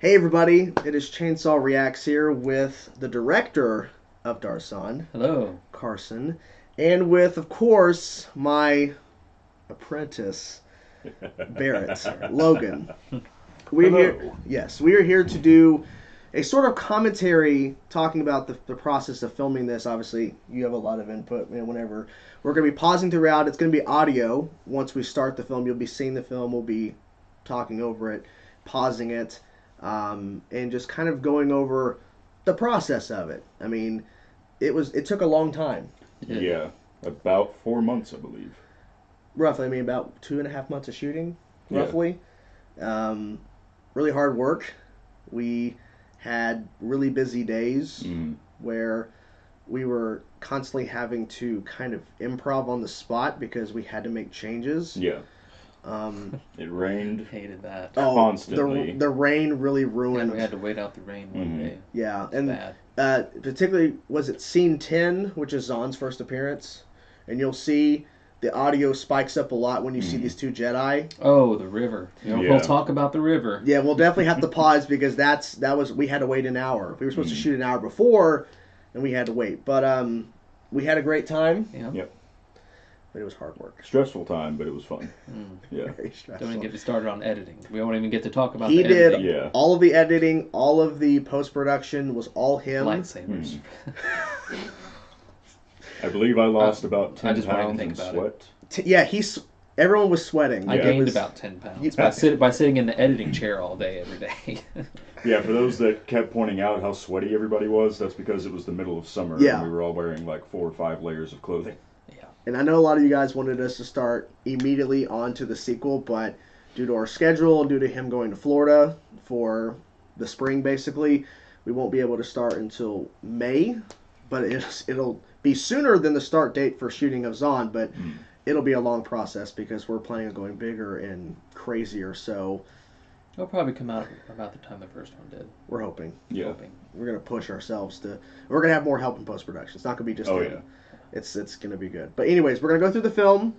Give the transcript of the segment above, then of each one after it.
Hey everybody, it is Chainsaw Reacts here with the director of Darth Zawn, Hello. Carson, and with, of course, my apprentice, Barret, Logan. We're here. Hello. Yes, we are here to do a sort of commentary talking about the process of filming this. Obviously, you have a lot of input. Whenever we're going to be pausing throughout, it's going to be audio. Once we start the film, you'll be seeing the film. We'll be talking over it, pausing it, and just kind of going over the process of it. I mean, it took a long time. Yeah, about 4 months, I believe. Roughly, I mean, about 2.5 months of shooting, Yeah. roughly. Really hard work. We had really busy days where we were constantly having to kind of improv on the spot because we had to make changes. Yeah. It rained Hated that. constantly. The rain really ruined. And we had to wait out the rain one day. Yeah, It's and bad. particularly was it scene 10, which is Zahn's first appearance, and you'll see the audio spikes up a lot when you see these two Jedi. Oh, the river. Yeah. We'll talk about the river. Yeah, we'll definitely have to pause because we had to wait an hour. We were supposed to shoot an hour before, and we had to wait. But we had a great time. Yeah. Yep. But it was hard work. Stressful time, but it was fun. Yeah. Very stressful. Don't even get me started on editing. We won't even get to talk about He the did editing. Yeah. all of the editing, all of the post production was all him. Lightsabers. I believe I lost about 10 just won't even pounds think in about sweat. Yeah, everyone was sweating. I Yeah. gained It was- about 10 pounds Yeah. by sitting in the editing chair all day, every day. Yeah, for those that kept pointing out how sweaty everybody was, that's because it was the middle of summer Yeah. and we were all wearing like 4 or 5 layers of clothing. Yeah. And I know a lot of you guys wanted us to start immediately onto the sequel, but due to our schedule and due to him going to Florida for the spring, basically, we won't be able to start until May. But it'll be sooner than the start date for shooting of Zawn, but it'll be a long process because we're planning on going bigger and crazier. So It'll probably come out about the time the first one did. we're hoping. Yeah. Hoping. We're going to push ourselves to... We're going to have more help in post-production. It's not going to be just Oh, him. yeah. It's going to be good. But anyways, we're going to go through the film,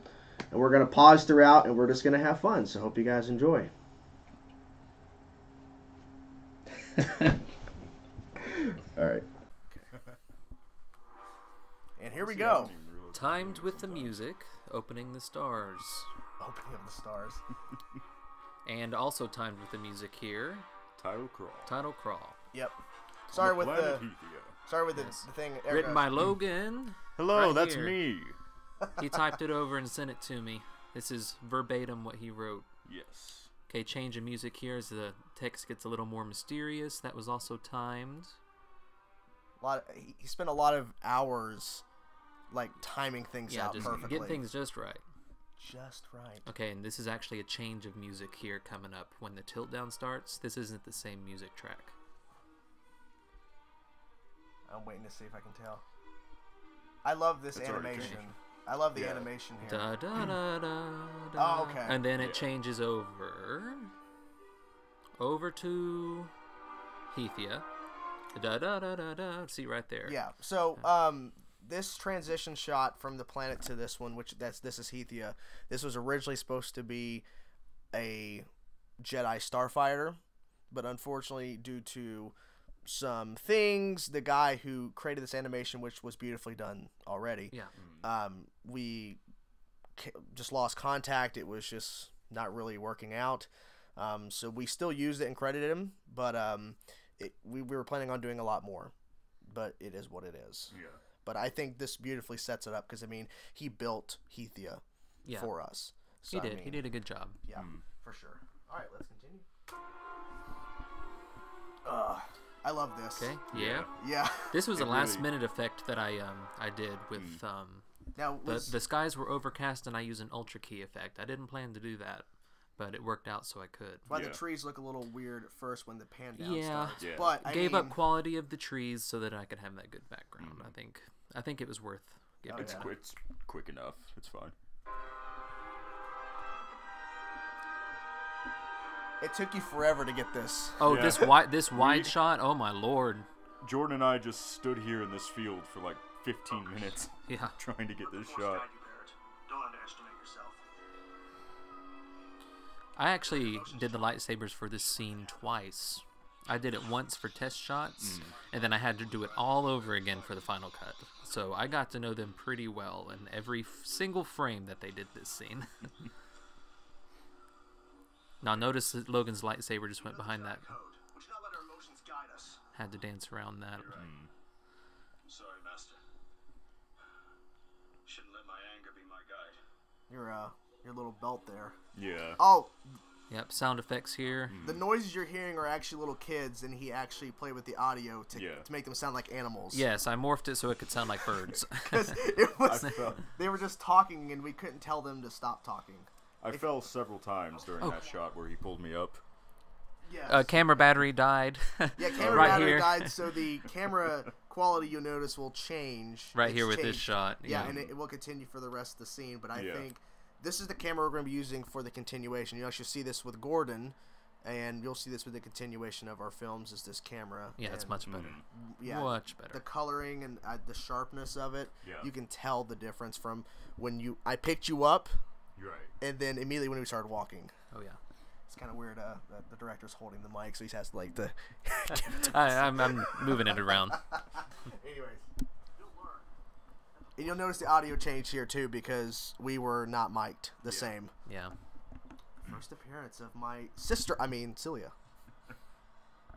and we're going to pause throughout, and we're just going to have fun. So hope you guys enjoy. All right. And here we go. Timed with the music, opening the stars. Opening of the stars. And also timed with the music here, Title crawl. title crawl. Yep. Sorry with the Yes. the thing. Written by Logan. Hello, Right that's here. me. He typed it over and sent it to me. This is verbatim what he wrote. Yes. Okay, change of music here as the text gets a little more mysterious. That was also timed. He spent a lot of hours, like timing things Yeah, out just perfectly. get things just right. just right. Okay, and this is actually a change of music here coming up. When the tilt down starts, this isn't the same music track. I'm waiting to see if I can tell. I love this animation. I love the animation here. Da da da da da. Oh, okay. And then it changes over to Heathia. Da da da da da. See right there. Yeah. So, this transition shot from the planet to this one, this is Heathia. This was originally supposed to be a Jedi starfighter, but unfortunately, due to some things, the guy who created this animation, which was beautifully done already, Yeah. we just lost contact. It was just not really working out. So we still used it and credited him, but we were planning on doing a lot more. But it is what it is. Yeah. But I think this beautifully sets it up because, I mean, he built Heathia for us. So, He did. I mean, He did a good job. Yeah, for sure. All right, let's continue. I love this. Okay. Yeah. Yeah. This was a really- last minute effect that I did with Now, the skies were overcast and I used an ultra key effect. I didn't plan to do that, but it worked out so I could. why Yeah. the trees look a little weird at first when the pan down Yeah. starts. Yeah. But I Gave mean, up quality of the trees so that I could have that good background. I think it was worth giving It's that. quick, quick enough. It's fine. it took you forever to get this. Oh, Yeah. this wide shot. Oh my lord. Jordan and I just stood here in this field for like 15 minutes Yeah. trying to get this shot. Don't underestimate yourself. I actually did the lightsabers for this scene twice. I did it once for test shots, and then I had to do it all over again for the final cut. So I got to know them pretty well in every single frame that they did this scene. Now notice that Logan's lightsaber just went behind that. We should not let our emotions guide us. Had to dance around that. I'm sorry, Master. Shouldn't let my anger be my guide. Your little belt there. Yeah. Oh, Yep, sound effects here. the noises you're hearing are actually little kids, and he actually played with the audio to make them sound like animals. Yes, I morphed it so it could sound like birds. Because they were just talking, and we couldn't tell them to stop talking. I fell several times during that shot where he pulled me up. Yes. Camera battery died. Yeah, camera right battery here. died, so the camera quality you'll notice will change. Right It's here with this changed. shot. Yeah, and it will continue for the rest of the scene, but I think this is the camera we're going to be using for the continuation. You'll actually see this with Gordon, and you'll see this with the continuation of our films is this camera. Yeah, it's And, much better. yeah, Much better. The coloring and the sharpness of it, Yeah. you can tell the difference from when I picked you up, You're right. and then immediately when we started walking. Oh, yeah. It's kind of weird. The director's holding the mic, so he has to like the. I'm moving it around. Anyways. And you'll notice the audio changed here too because we were not mic'd the same. Yeah. First appearance of my sister, Celia.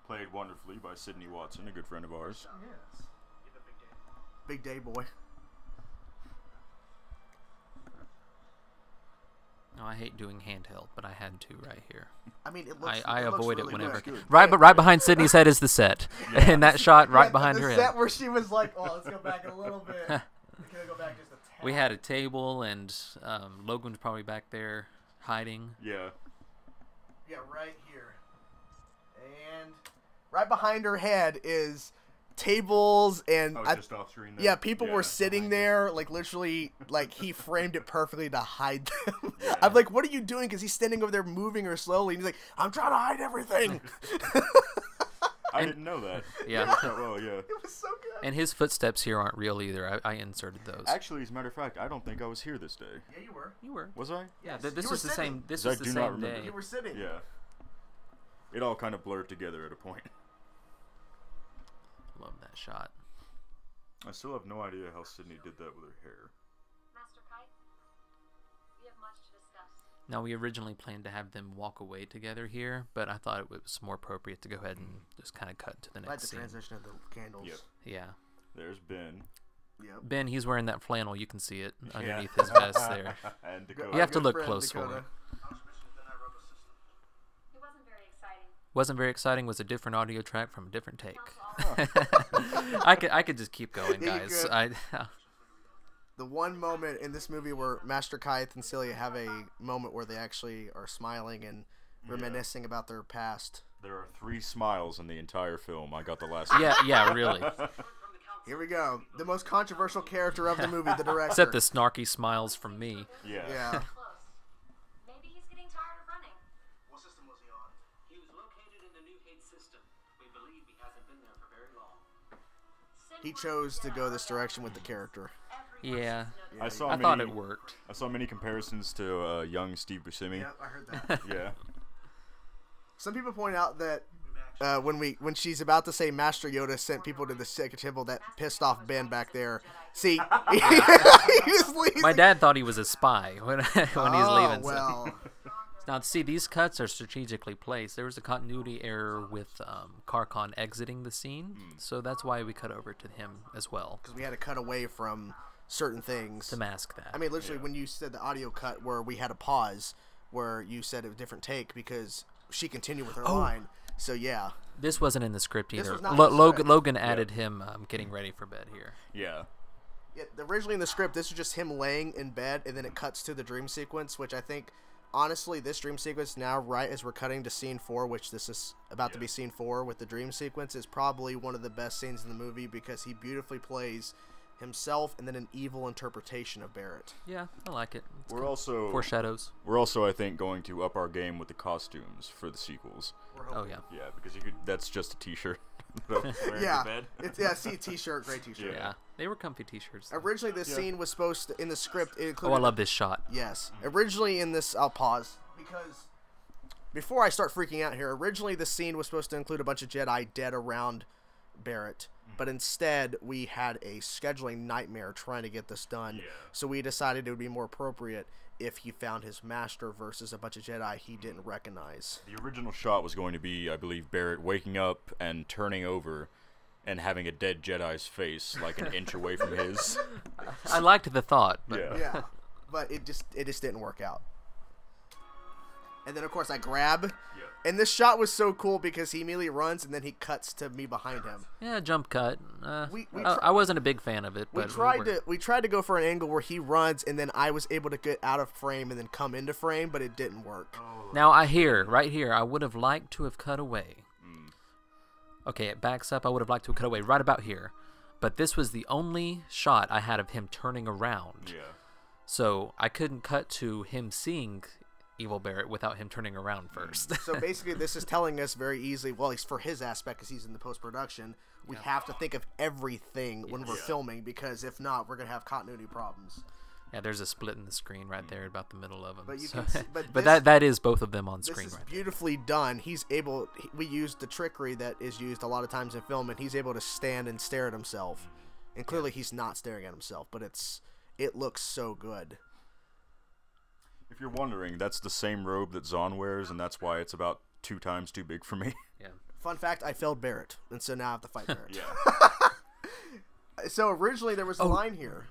Played wonderfully by Sidney Watson, a good friend of ours. Yes. Big day, boy. No, I hate doing handheld, but I had to right here. I mean, it looks. I it looks avoid really it whenever. good. Right behind Sydney's head is the set, and that shot right behind the her set head. where she was like, "Oh, let's go back a little bit." Can I go back just a tad? We had a table, and Logan was probably back there hiding. Yeah. Yeah, right here. And right behind her head is tables and Just off screen there. yeah, people were sitting there, like literally, like he framed it perfectly to hide them. Yeah. I'm like, what are you doing? Because he's standing over there moving her slowly, and he's like, I'm trying to hide everything. I didn't know that. Yeah. Well, yeah. It was so good. And his footsteps here aren't real either. I inserted those. Actually, as a matter of fact, I don't think I was here this day. Yeah, you were. You were. Was I? Yeah, Yes. this You was were the sitting. same. This 'Cause was I the do not same remember. day. You were sitting. Yeah. It all kind of blurred together at a point. Love that shot. I still have no idea how Sydney did that with her hair. Master Kyth, we have much to discuss. Now, we originally planned to have them walk away together here, but I thought it was more appropriate to go ahead and just kind of cut to the I like next the scene. transition of the candles. Yep. Yeah. There's Ben. Yep. Ben, he's wearing that flannel. You can see it underneath Yeah. his vest there. And Dakota. You have to Good look friend, close for Dakota. him. House mission within our rebel system. It wasn't very exciting. Wasn't very exciting. Was a different audio track from a different take. Council I could just keep going, Yeah, you guys. could. The one moment in this movie where Master Kyth and Celia have a moment where they actually are smiling and reminiscing about their past. There are 3 smiles in the entire film. I got the last yeah, really. Here we go. The most controversial character of the movie, the director. Except the snarky smiles from me. Yeah. Yeah. close. Maybe he's getting tired of running. What system was he on? He was located in the New Hate system. We believe he hasn't been there for very long. He chose to go this direction with the character. Yeah, I saw I many, thought it worked. I saw many comparisons to young Steve Buscemi. Yeah, I heard that. Yeah. Some people point out that when she's about to say Master Yoda sent people to the second temple, that pissed off Ben back there. See, he just leaves. My dad thought he was a spy when he's leaving. so- Well, Now, see, these cuts are strategically placed. There was a continuity error with Carcon exiting the scene, so that's why we cut over to him as well because we had to cut away from certain things. to mask that. I mean, literally, when you said the audio cut where we had a pause, where you said a different take because she continued with her line. So yeah, this wasn't in the script This either. was not in the script. Logan added him getting ready for bed here. Yeah. originally in the script, this was just him laying in bed, and then it cuts to the dream sequence, which I think, honestly, this dream sequence now, right as we're cutting to scene 4, which this is about to be scene 4 with the dream sequence, is probably one of the best scenes in the movie because he beautifully plays himself and then an evil interpretation of Barret. Yeah, I like it. It's We're good. also Foreshadows. We're also, I think, going to up our game with the costumes for the sequels. Oh, yeah. Yeah, because that's just a T-shirt. Wearing Yeah, to bed. see a t-shirt, great t-shirt. Yeah, they were comfy t-shirts. Originally, this scene was supposed to, in the script, it Oh, included... I love this shot. Yes. Originally in this, I'll pause before I start freaking out here, originally the scene was supposed to include a bunch of Jedi dead around Barret, but instead we had a scheduling nightmare trying to get this done. So we decided it would be more appropriate if he found his master versus a bunch of Jedi he didn't recognize. The original shot was going to be, I believe, Barret waking up and turning over and having a dead Jedi's face like an inch away from his. I liked the thought. But Yeah, but it just didn't work out. And then of course I grab, and this shot was so cool because he immediately runs and then he cuts to me behind him. Yeah, jump cut. We I wasn't a big fan of it. We But tried to go for an angle where he runs and then I was able to get out of frame and then come into frame, but it didn't work. Now right here, I would have liked to have cut away. Okay, it backs up. I would have liked to have cut away right about here. But this was the only shot I had of him turning around. Yeah. So I couldn't cut to him seeing Evil Barret without him turning around first. So basically this is telling us very easily, well, at least for his aspect because he's in the post-production, we have to think of everything when we're filming, because if not, we're going to have continuity problems. Yeah, there's a split in the screen right there about the middle of them. But you so, can see, but that is both of them on screen this is right there. beautifully done. We used the trickery that is used a lot of times in film, and he's able to stand and stare at himself. And clearly he's not staring at himself, but it looks so good. If you're wondering, that's the same robe that Zawn wears, and that's why it's about 2 times too big for me. Yeah. Fun fact, I failed Barret, and so now I have to fight Barret. Yeah. So originally there was a line here.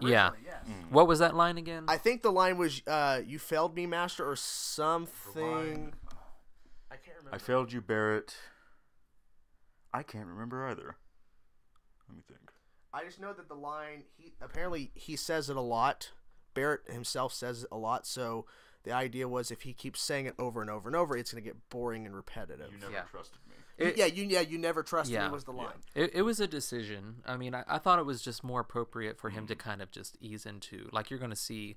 Yeah. Yes. What was that line again? I think the line was, you failed me, Master, or something. I can't remember. I failed you, Barret. I can't remember either. Let me think. I just know that the line, he says it a lot. Barret himself says it a lot, so the idea was if he keeps saying it over and over and over, it's going to get boring and repetitive. You never trusted me. You never trusted me was the line. It was a decision. I mean, I thought it was just more appropriate for him to kind of just ease into, like you're going to see,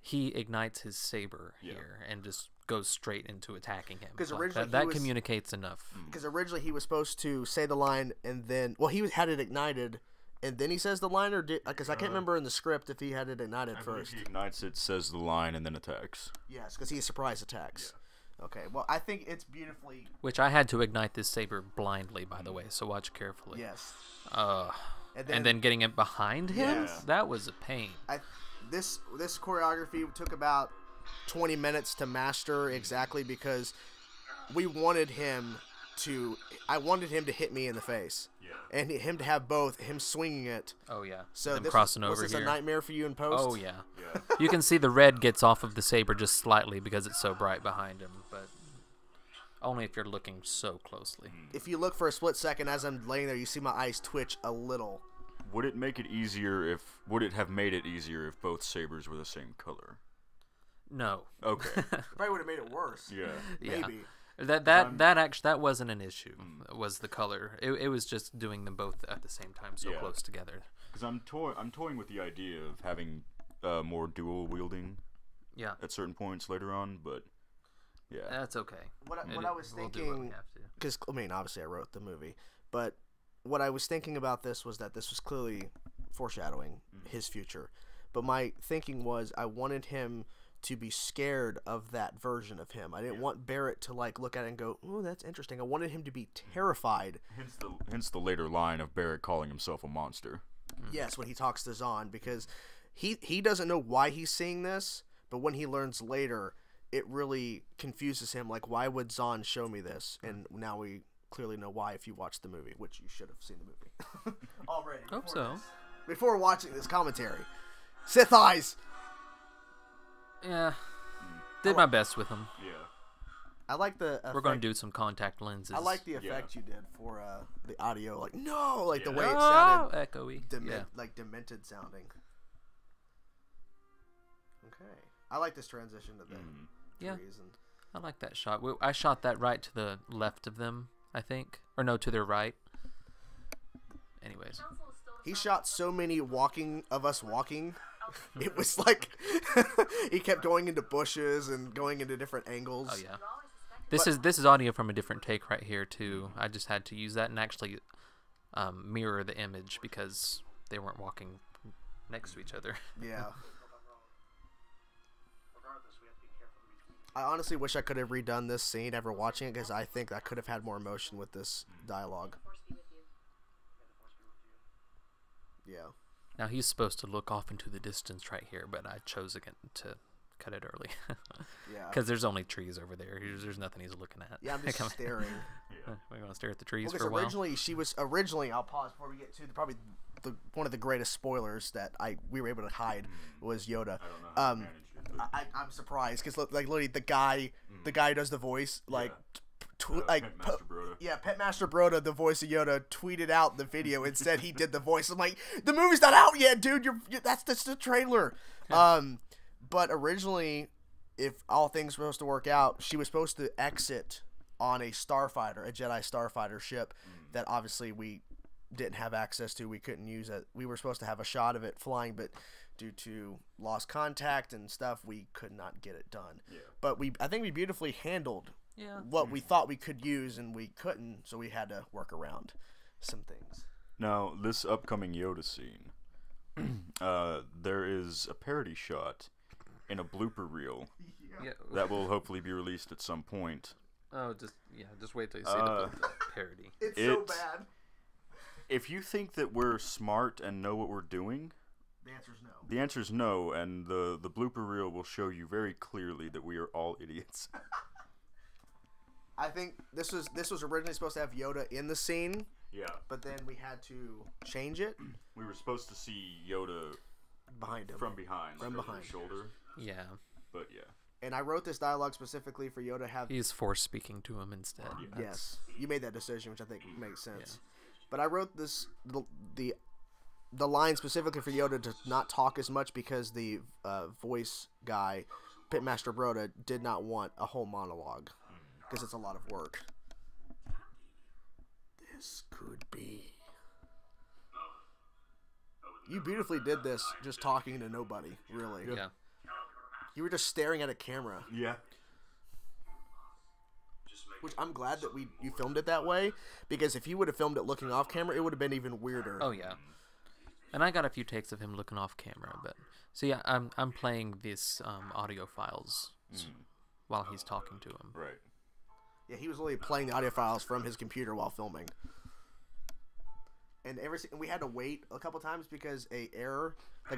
he ignites his saber here and just goes straight into attacking him. Because Like, originally that communicates enough. Because originally he was supposed to say the line and then, well, he had it ignited and then he says the line, or because I can't remember in the script if he had it ignited first. He ignites it, says the line, and then attacks. Yes, because he surprise attacks. Okay, well, I think it's beautifully... Which I had to ignite this saber blindly, by the way, so watch carefully. Yes. And then getting it behind him? Yes. That was a pain. This choreography took about 20 minutes to master exactly because we wanted him to... I wanted him to hit me in the face. Yeah. And him to have both, him swinging it. Oh, yeah. So them this crossing was over this here. a nightmare for you in post? Oh, yeah. You can see the red gets off of the saber just slightly because it's so bright behind him, but only if you're looking so closely. If you look for a split second as I'm laying there, you see my eyes twitch a little. Would it make it easier would it have made it easier if both sabers were the same color? No. Okay. Probably would have made it worse. Yeah. Maybe. That wasn't an issue. Was the color? It was just doing them both at the same time, so close together. Because I'm toying with the idea of having more dual wielding. Yeah. At certain points later on, but yeah. That's okay. What I was we'll do what we thinking, have to. because I mean, obviously I wrote the movie, but what I was thinking about this was that this was clearly foreshadowing his future. But my thinking was I wanted him to be scared of that version of him. I didn't want Barret to like look at it and go, "Oh, that's interesting." I wanted him to be terrified. Hence the later line of Barret calling himself a monster. Yes, when he talks to Zawn, because he doesn't know why he's seeing this, but when he learns later, it really confuses him. Like, why would Zawn show me this? And now we clearly know why if you watch the movie, which you should have seen the movie already. Hope so. Before watching this commentary, Sith eyes. Yeah. Did my best with them. Yeah. I like the effect. We're going to do some contact lenses. I like the effect you did for the audio. Like, no! Like, the way it Oh, sounded. echoey. Like, demented sounding. Okay. I like this transition to the trees. And I like that shot. I shot that right to the left of them, I think. Or no, to their right. Anyways. he shot so many of us walking. It was like he kept going into bushes and going into different angles. Oh yeah. This is audio from a different take right here too. I just had to use that and actually mirror the image because they weren't walking next to each other. Yeah. I honestly wish I could have redone this scene after watching it because I think I could have had more emotion with this dialogue. Force be with you. Yeah. Now he's supposed to look off into the distance right here, but I chose again to cut it early. Yeah. Because there's only trees over there. There's nothing he's looking at. Yeah, I'm just staring. We're going to stare at the trees Because for a while. originally, I'll pause before we get to probably one of the greatest spoilers that we were able to hide was Yoda. I don't know how you managed it, but- I'm surprised because like literally the guy who does the voice Pitmaster Broda. Yeah, Pitmaster Broda, the voice of Yoda, tweeted out the video and said he did the voice. I'm like, the movie's not out yet, dude. That's the trailer. But originally, if all things were supposed to work out, she was supposed to exit on a starfighter, a Jedi starfighter ship that obviously we didn't have access to. We couldn't use it. We were supposed to have a shot of it flying, but due to lost contact and stuff, we could not get it done. Yeah. But I think we beautifully handled Yeah. what we thought we could use and we couldn't, so we had to work around some things. Now, this upcoming Yoda scene, there is a parody shot in a blooper reel Yeah. that will hopefully be released at some point. Oh, just wait till you see the parody. It's so so It's- bad. If you think that we're smart and know what we're doing, The answer's no. the answer is no, and the blooper reel will show you very clearly that we are all idiots. I think this was originally supposed to have Yoda in the scene, Yeah. but then we had to change it We were supposed to see Yoda behind him. from behind, From like over behind. his shoulder, Yeah. but yeah. And I wrote this dialogue specifically for Yoda to have. He's force speaking to him instead. Yes, you made that decision, which I think makes sense. But I wrote the line specifically for Yoda to not talk as much because the voice guy, Pitmaster Broda, did not want a whole monologue because it's a lot of work. This could be. You beautifully did this, just talking to nobody, really. Yeah. You were just staring at a camera. Yeah. Which I'm glad that you filmed it that way, because if you would have filmed it looking off camera, it would have been even weirder. Oh yeah. And I got a few takes of him looking off camera, but so yeah, I'm playing this audio files while he's talking to him. Right. Yeah, he was literally playing the audio files from his computer while filming. And we had to wait a couple times because a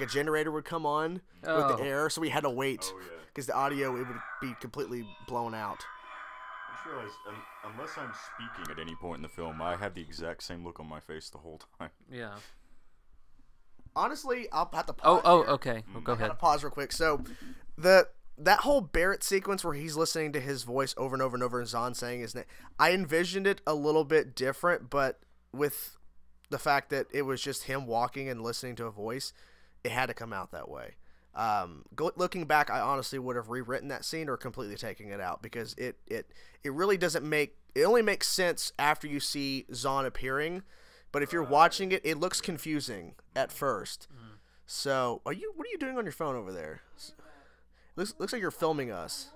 generator would come on with Oh. the air, so we had to wait Oh, yeah. because the audio it would be completely blown out. I just realized, unless I'm speaking at any point in the film, I have the exact same look on my face the whole time. Yeah. Honestly, I'll have to pause. Oh, here. okay. Well, go I gotta ahead. pause real quick. So, that whole Barret sequence where he's listening to his voice over and over and over, and Zawn saying his name, I envisioned it a little bit different, but with the fact that it was just him walking and listening to a voice, it had to come out that way. Looking back, I honestly would have rewritten that scene or completely taking it out because it really doesn't make. It only makes sense after you see Zawn appearing. But if you're watching it, it looks confusing at first. So, what are you doing on your phone over there? Looks like you're filming us.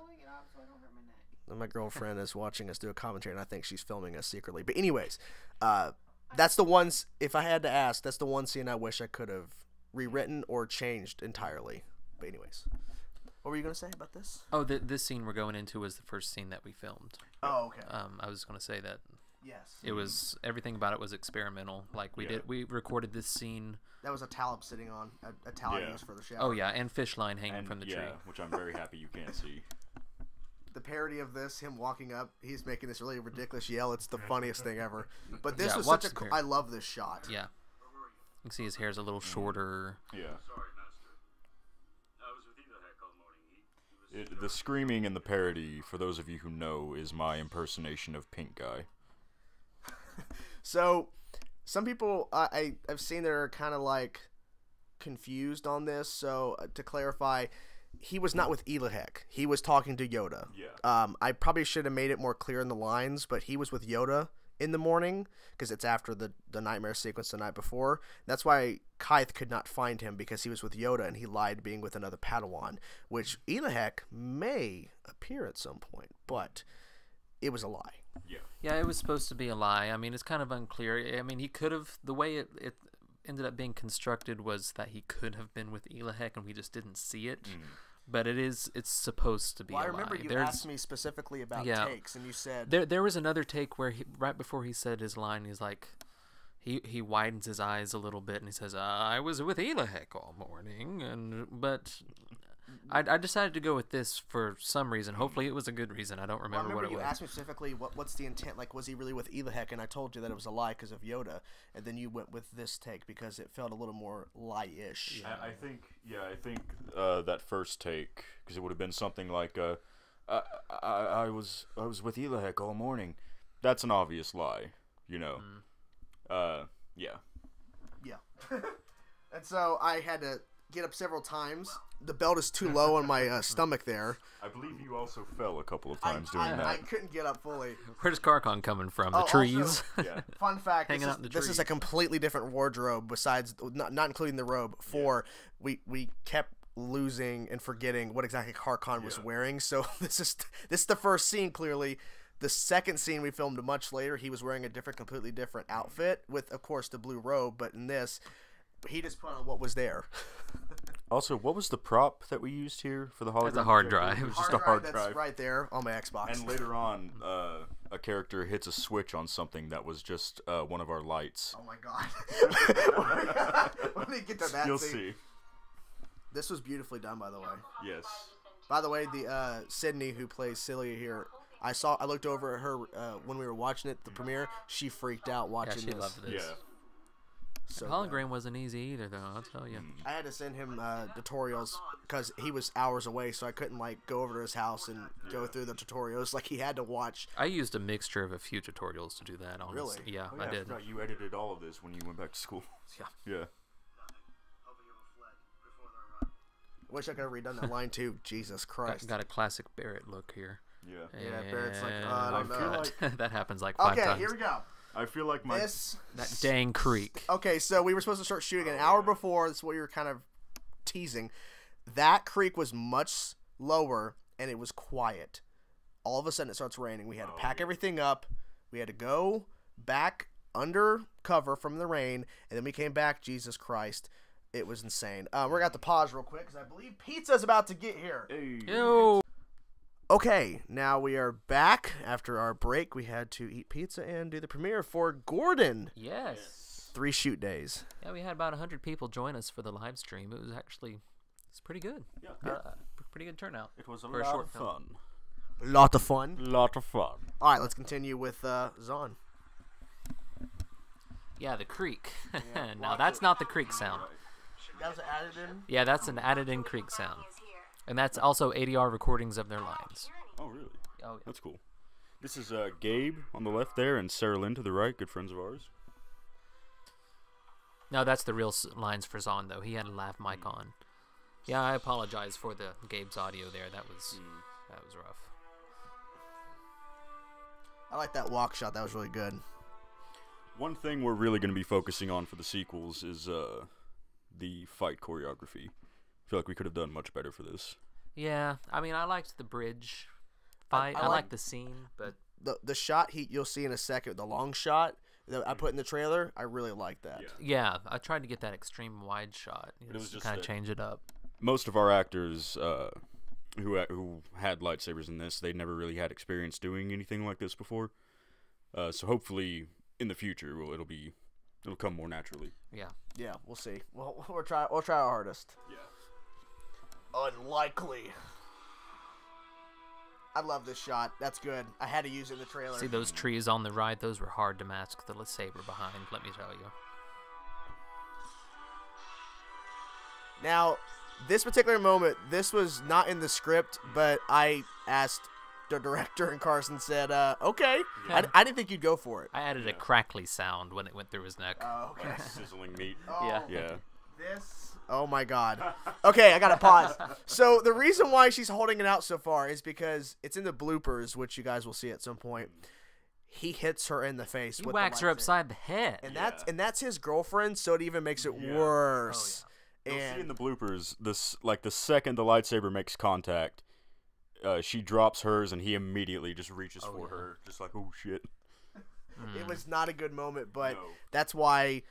And my girlfriend is watching us do a commentary, and I think she's filming us secretly. But anyways, that's the ones. If I had to ask, that's the one scene I wish I could have rewritten or changed entirely. But anyways, what were you gonna say about this? Oh, this scene we're going into was the first scene that we filmed. Oh, okay. I was going to say that Yes. it was everything about it was experimental. Like we recorded this scene. That was a talib sitting on a towel Yeah. used for the shower. Oh yeah, and fish line hanging from the tree. Which I'm very happy you can't see. The parody of this, him walking up, he's making this really ridiculous yell. It's the funniest thing ever. But this Yeah, was watch such a the cool. parody. I love this shot. Yeah. You can see his hair's a little shorter. Yeah. Sorry, Master. I was with Elahek all morning. He was The screaming in the parody, for those of you who know, is my impersonation of Pink Guy. So, some people I've seen that are kind of like confused on this. So, to clarify, he was not with Elahek. He was talking to Yoda. Yeah. I probably should have made it more clear in the lines, but he was with Yoda in the morning because it's after the nightmare sequence the night before. That's why Kyth could not find him because he was with Yoda and he lied being with another Padawan, which Elahek may appear at some point, but it was a lie. Yeah. Yeah, it was supposed to be a lie. I mean, it's kind of unclear. I mean, he could have. The way it ended up being constructed was that he could have been with Elahek and we just didn't see it. but it's supposed to be Well, I a remember lie. you There's, asked me specifically about Yeah. takes, and you said there was another take where right before he said his line, he's like, he widens his eyes a little bit and he says, "I was with Elahek all morning," but I decided to go with this for some reason. Hopefully, it was a good reason. I don't Well, I remember remember what it you was. asked me specifically what's the intent, like was he really with Elahek, and I told you that it was a lie because of Yoda, and then you went with this take because it felt a little more lie-ish. I think that first take, because it would have been something like, I was with Elahek all morning. That's an obvious lie, you know. Yeah. Yeah. And so I had to get up several times. The belt is too low on my stomach there. I believe you also fell a couple of times doing I that. couldn't get up fully. Where's Carcon coming from? The Oh, trees? also- Yeah. Fun fact: Hanging out in the this is trees. a completely different wardrobe. Besides, not including the robe. We kept losing and forgetting what exactly Carcon was wearing. So this is the first scene. Clearly, the second scene we filmed much later. He was wearing a completely different outfit with, of course, the blue robe. But in this, he just put on what was there. Also, what was the prop that we used here for the hologram? It's a hard projector? drive. It was just a hard that's drive. right there on my Xbox. And later on, a character hits a switch on something that was just one of our lights. Oh my god! Let me get to that. You'll scene. see. This was beautifully done, by the way. Yes. By the way, the Sydney who plays Celia here, I looked over at her when we were watching it, the premiere. She freaked out Yeah, watching she this. loved this. Yeah. So Hologram wasn't easy either, though. I'll tell you. I had to send him tutorials because he was hours away, so I couldn't like go over to his house and go through the tutorials. Like he had to watch. I used a mixture of a few tutorials to do that. Honestly. Really? Yeah, Oh, yeah, I did. forgot you edited all of this when you went back to school. Yeah. Yeah. Hoping you will fled before their arrival. I wish I could have redone that line too. Jesus Christ. Got a classic Barret look here. Yeah. Yeah, Barrett's like, And I don't feel know. like- that happens like 5 Okay, times. here we go. I feel like my That dang creek. Okay, so we were supposed to start shooting an hour before. That's what we were kind of teasing. That creek was much lower, and it was quiet. All of a sudden, it starts raining. We had to pack everything up. We had to go back under cover from the rain, and then we came back. Jesus Christ. It was insane. We're going to have to pause real quick, because I believe pizza's about to get here. Yo. Okay, now we are back. After our break, we had to eat pizza and do the premiere for Gordon. Yes. 3 shoot days. Yeah, we had about 100 people join us for the live stream. It was actually, it's pretty good. Yeah. Pretty good turnout. It was a For a lot short of film. fun. Lot of fun. Lot of fun. All right, let's continue with Zawn. Yeah, the creek. Now that's not the creek sound. That was added in. Yeah, that's an added-in creek sound, and that's also ADR recordings of their lines. Oh, really? Oh, yeah. That's cool. This is Gabe on the left there, and Sarah Lynn to the right, good friends of ours. No, that's the real lines for Zawn, though. He had a laugh mic on. Yeah, I apologize for the Gabe's audio there. That was rough. I like that walk shot. That was really good. One thing we're really going to be focusing on for the sequels is the fight choreography. I feel like we could have done much better for this. Yeah, I mean, I liked the bridge fight. I I like- liked the scene, but The shot you'll see in a second, the long shot that I put in the trailer, I really like that. Yeah. yeah, I tried to get that extreme wide shot. But it was just kind of a- change it up. Most of our actors who had lightsabers in this, they'd never really had experience doing anything like this before. So hopefully in the future, it'll come more naturally. Yeah. Yeah, we'll see. We'll try our hardest. Yeah. Unlikely. I love this shot. That's good. I had to use it in the trailer. See those trees on the right? Those were hard to mask the lightsaber behind, let me tell you. Now, this particular moment, this was not in the script, but I asked the director, and Carson said, okay. Yeah. I didn't think you'd go for it. I added a crackly sound when it went through his neck. Oh, okay. Sizzling meat. Yeah. Yeah. This. Oh my God. Okay, I gotta pause. So the reason why she's holding it out so far is because it's in the bloopers, which you guys will see at some point. He hits her in the face. He with whacks the her lightsaber. upside the head. and that's his girlfriend, so it even makes it Yeah. worse. You'll see in And the bloopers, the second the lightsaber makes contact, she drops hers, and he immediately just reaches for yeah. her, just like, oh shit. it was not a good moment, but No. that's why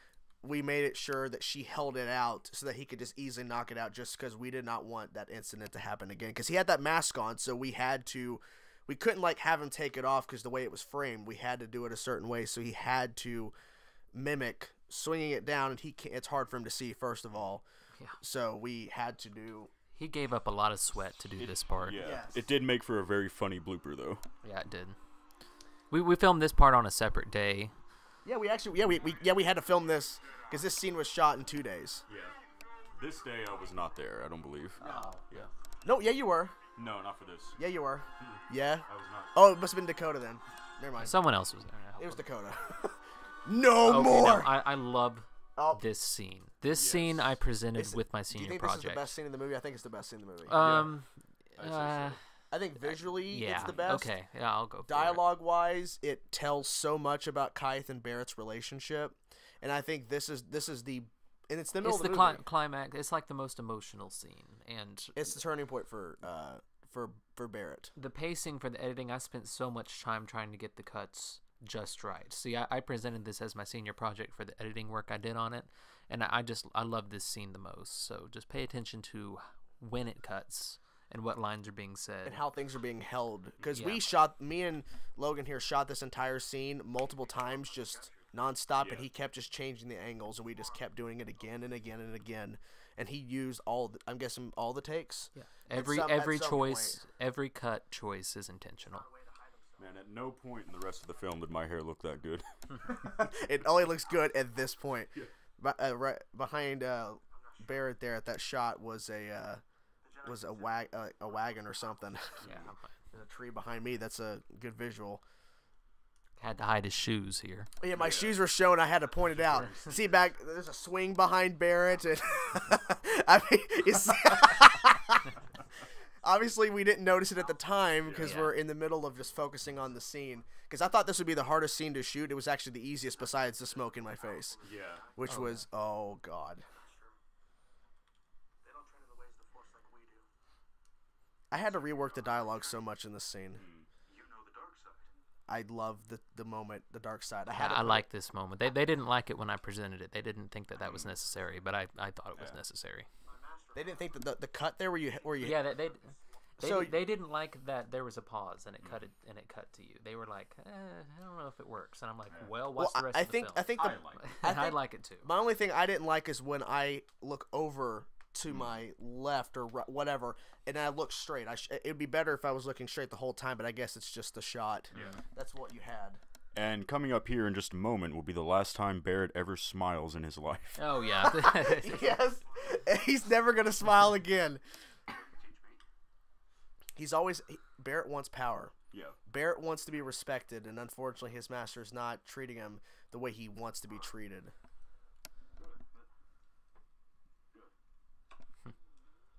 we made it sure that she held it out so that he could just easily knock it out, just because we did not want that incident to happen again. Because he had that mask on, so we couldn't like have him take it off because the way it was framed, we had to do it a certain way. So he had to mimic swinging it down, and it's hard for him to see, first of all. Yeah. So we had to do. He gave up a lot of sweat to do this part. Yeah, Yes. it did make for a very funny blooper though. Yeah, it did. We filmed this part on a separate day. Yeah, we had to film this because this scene was shot in 2 days. Yeah. This day I was not there. I don't believe. Oh. Yeah. No, yeah, you were. No, not for this. Yeah, you were. Yeah. I was not. Oh, it must have been Dakota then. Never mind. Someone else was there. It was Dakota. No Okay, more. no, I love Oh. this scene. This scene I presented with my Do you senior think project. this is the best scene in the movie? I think it's the best scene in the movie. I think visually yeah. it's the best. Okay, yeah, I'll go for it. Dialogue-wise, it tells so much about Kyth and Barrett's relationship, and I think this is the and it's the middle It's of the the movie. climax. It's like the most emotional scene, and It's the turning point for Barret. the pacing for the editing. I spent so much time trying to get the cuts just right. See, I presented this as my senior project for the editing work I did on it, and I love this scene the most. So just pay attention to when it cuts and what lines are being said. And how things are being held, because Yeah. me and Logan here shot this entire scene multiple times, just nonstop, and he kept just changing the angles, and we just kept doing it again and again and again. And he used I'm guessing all the takes. Yeah. At Every some choice, point. every cut choice is intentional. Man, at no point in the rest of the film did my hair look that good. It only looks good at this point. Right behind Barret there at that shot was a wagon or something. Yeah. There's a tree behind me. That's a good visual. Had to hide his shoes here. Yeah, my shoes were showing. I had to point it out. See back, there's a swing behind Barret. And I mean, obviously we didn't notice it at the time because we're in the middle of just focusing on the scene. Because I thought this would be the hardest scene to shoot. It was actually the easiest besides the smoke in my face. Yeah. Which was, oh god. They don't train in the ways of the Force like we do. I had to rework the dialogue so much in this scene. You know the dark side. I love the moment, the dark side. I like this moment. They didn't like it when I presented it. They didn't think that was necessary, but I thought it was necessary. They didn't think that the cut there where you Yeah, So- they didn't like that there was a pause and it cut to you. They were like, I don't know if it works, and I'm like, well, watch the rest of the film. I think I like it too. my only thing I didn't like is when I look over to my left or whatever, and I look straight. It'd be better if I was looking straight the whole time, but I guess it's just the shot. Yeah. That's what you had. And coming up here in just a moment will be the last time Barret ever smiles in his life. Oh yeah. Yes, he's never gonna smile again. Barret wants power. Yeah. Barret wants to be respected, and unfortunately his master is not treating him the way he wants to be treated.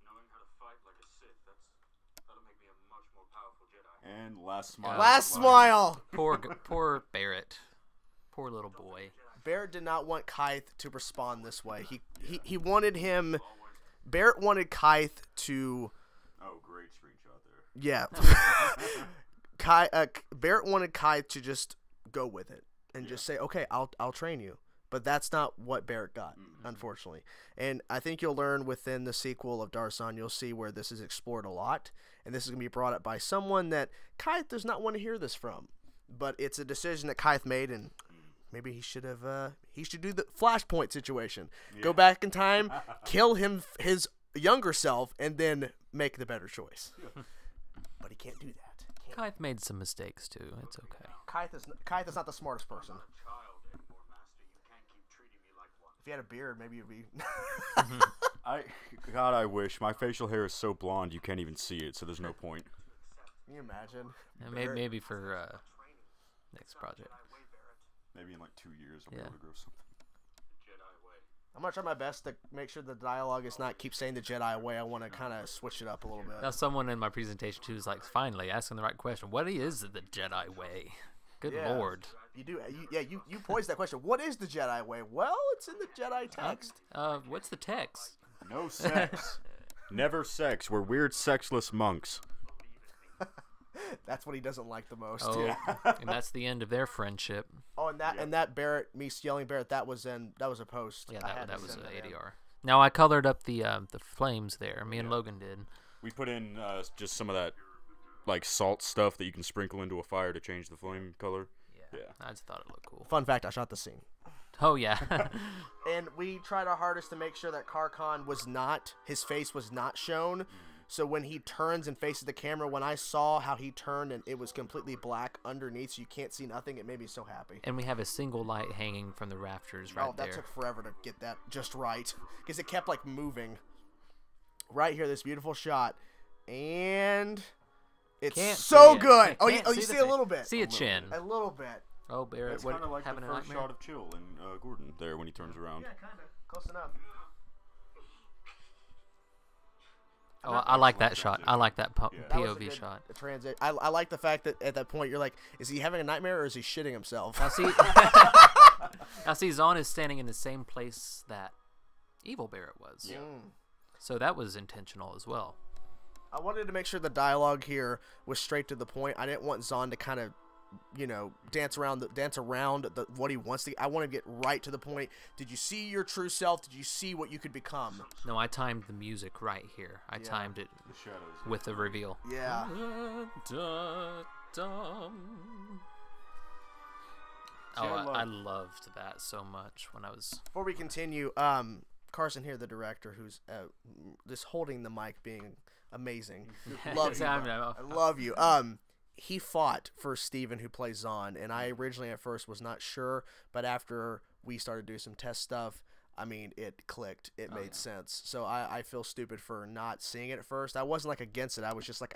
Knowing how to fight like a Sith, that'll make me a much more powerful Jedi. And last smile. Last smile! Poor Barret. Poor little boy. Barret did not want Kyth to respond this way. He wanted him... Barret wanted Kyth to... Oh, great screenshot there. Yeah. Barret wanted Kyth to just go with it and just say, okay, I'll train you. But that's not what Barret got, unfortunately. And I think you'll learn within the sequel of Darth Zawn, you'll see where this is explored a lot. And this is going to be brought up by someone that Kyth does not want to hear this from. But it's a decision that Kyth made, and maybe he should have. He should do the Flashpoint situation. Yeah. Go back in time, kill his younger self, and then make the better choice. Yeah. But he can't do that. Kyth made some mistakes too. It's okay. Kyth is not the smartest person. Child anymore, Master. You can't keep treating me like one. If he had a beard, maybe it'd be. God, I wish. My facial hair is so blonde you can't even see it, so there's no point. Can you imagine? Maybe for next project. Maybe in like 2 years I'll be able to grow something. Jedi way. I'm gonna try my best to make sure the dialogue is not keep saying the Jedi way. I want to kind of switch it up a little bit. Now, someone in my presentation too is like, finally asking the right question. What is the Jedi way? Good Lord. You do. You posed that question. What is the Jedi way? Well, it's in the Jedi text. What's the text? No sex. Never sex. We're weird sexless monks. That's what he doesn't like the most. Oh, Yeah. and that's the end of their friendship. Oh, and that Barret, me yelling Barret, that was a post. Yeah, I had that to was send an that in. ADR. Now I colored up the flames there. Me and Logan did. We put in just some of that, like, salt stuff that you can sprinkle into a fire to change the flame color. Yeah. I just thought it looked cool. Fun fact: I shot the scene. Oh yeah. And we tried our hardest to make sure that Carcon his face was not shown. So when he turns and faces the camera, when I saw how he turned and it was completely black underneath, so you can't see nothing, it made me so happy. And we have a single light hanging from the rafters right there. That took forever to get that just right, because it kept like moving. Right here, this beautiful shot, and it's Can't so see it. good. Oh, Can't you see see the a little face. bit. See a chin. A little bit. Oh, Barret, It's what, kind of like having the a first nightmare? shot of Chill and Gordon there when he turns around. Yeah, kind of close enough. Oh, I like that shot. I like that That was a POV good shot. transit. I like the fact that at that point you're like, is he having a nightmare or is he shitting himself? Now see, now see, Zawn is standing in the same place that Evil Barret was. Yeah. So that was intentional as well. I wanted to make sure the dialogue here was straight to the point. I didn't want Zawn to kind of, dance around what he wants to. I want to get right to the point. Did you see your true self? Did you see what you could become? No, I timed the music right here. I timed it The shadows. with the reveal. Yeah. Oh, I loved that so much when I was. Before we continue, Carson here, the director, who's just holding the mic, being amazing. Love you. I I love you. He fought for Steven, who plays Zawn, and I originally at first was not sure, but after we started doing some test stuff, I mean, it clicked. It made sense. So I feel stupid for not seeing it at first. I wasn't like against it. I was just like,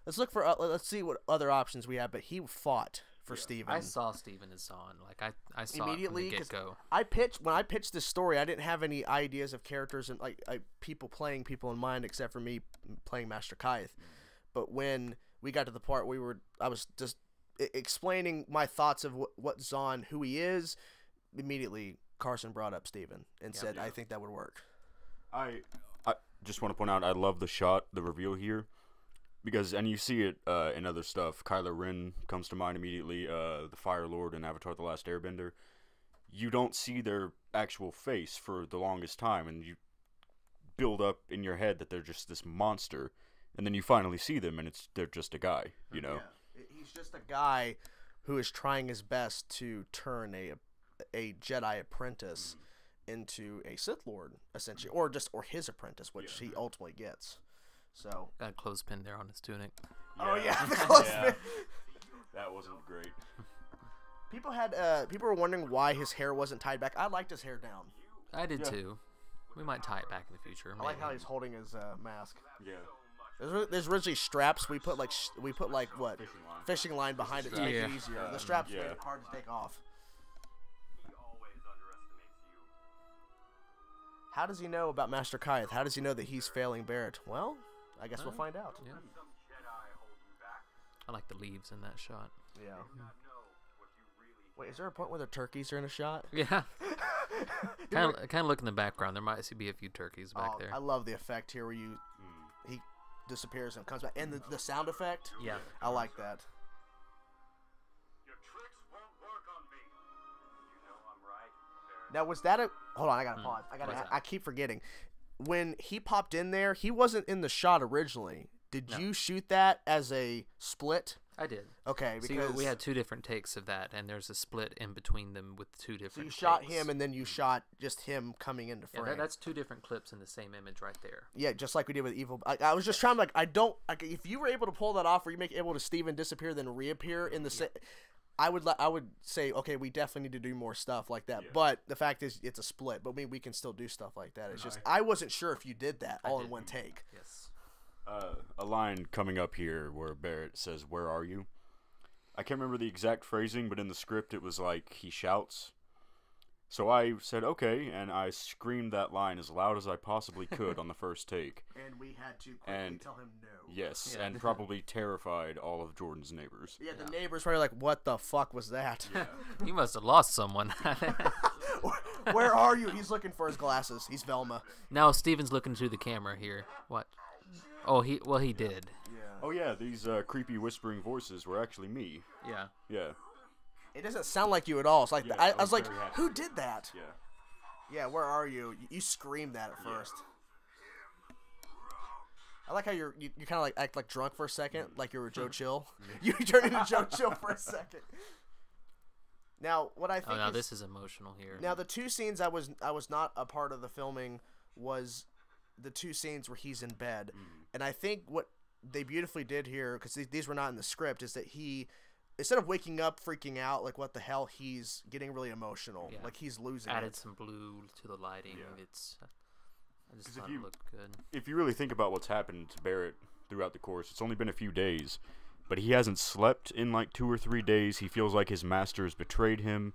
let's see what other options we have. But he fought for Steven. I saw Steven as Zawn. Like I saw Immediately, it from the get-go. when I pitched this story, I didn't have any ideas of characters and like people playing people in mind, except for me playing Master Kyth. But when we got to the part where I was just explaining my thoughts of what Zawn, who he is. Immediately, Carson brought up Steven and said, "I think that would work." I just want to point out, I love the shot, the reveal here, because, and you see it in other stuff. Kylo Ren comes to mind immediately. The Fire Lord in Avatar: The Last Airbender. You don't see their actual face for the longest time, and you build up in your head that they're just this monster, and then you finally see them, and they're just a guy. Yeah. He's just a guy who is trying his best to turn a Jedi apprentice into a Sith Lord, essentially, or his apprentice, which he ultimately gets. So Got a clothespin there on his tunic. oh yeah, the clothespin. That wasn't great. People were wondering why his hair wasn't tied back. I liked his hair down. I did too. We might tie it back in the future. I like maybe. how he's holding his mask. Yeah. There's originally straps. We put like what fishing line behind it to make it easier. The straps made it hard to take off. He always underestimates you. How does he know about Master Kyth? How does he know that he's failing Barret? Well, I guess we'll find out. Yeah. Some Jedi hold you back. I like the leaves in that shot. Yeah. Not know what you really Wait, is there a point where the turkeys are in a shot? Yeah. kind of look in the background. There might be a few turkeys back there. I love the effect here where he disappears and comes back, and the sound effect. Yeah. I like that. Your tricks won't work on me. You know I'm right, Barret. Now was that a? Hold on, I gotta pause. What's that? I keep forgetting. When he popped in there, he wasn't in the shot originally. Did you shoot that as a split? I did. Okay, See, because we had two different takes of that, and there's a split in between them with two different. so you shot takes. him, and then you shot just him coming into Yeah, frame. that's two different clips in the same image right there. Yeah, just like we did with Evil. I was just trying to if you were able to pull that off, where you make able to Steven disappear then reappear in the I would say okay, we definitely need to do more stuff like that. Yeah. But the fact is, it's a split. But we can still do stuff like that. It's just I wasn't sure if you did that all in did. one take. Yes. A line coming up here where Barret says, "Where are you?" I can't remember the exact phrasing, but in the script it was like he shouts. So I said, okay, and I screamed that line as loud as I possibly could on the first take. And we had to tell him no. Yes, Yeah. and probably terrified all of Jordan's neighbors. Yeah, the neighbors probably like, "What the fuck was that? You must have lost someone. Where are you?" He's looking for his glasses. He's Velma. Now Steven's looking through the camera here. What? Oh, he did. Yeah. Oh yeah, these creepy whispering voices were actually me. Yeah. Yeah. It doesn't sound like you at all. It's like Yeah, I I was was like, very happy. who did that? Yeah. Yeah, where are you? You screamed that at first. I like how you kind of like act like drunk for a second, like you were Joe Chill. You turned into Joe Chill for a second. Now, what I think Oh, now is, this is emotional here. now the two scenes I was not a part of the filming was the two scenes where he's in bed, and I think what they beautifully did here, because these were not in the script, is that he, instead of waking up freaking out like what the hell, he's getting really emotional, Yeah. like he's losing Added it. some blue to the lighting. Yeah. It's. I just 'Cause thought if it you- looked good. If you really think about what's happened to Barret throughout the course, it's only been a few days, but he hasn't slept in like 2 or 3 days. He feels like his master has betrayed him.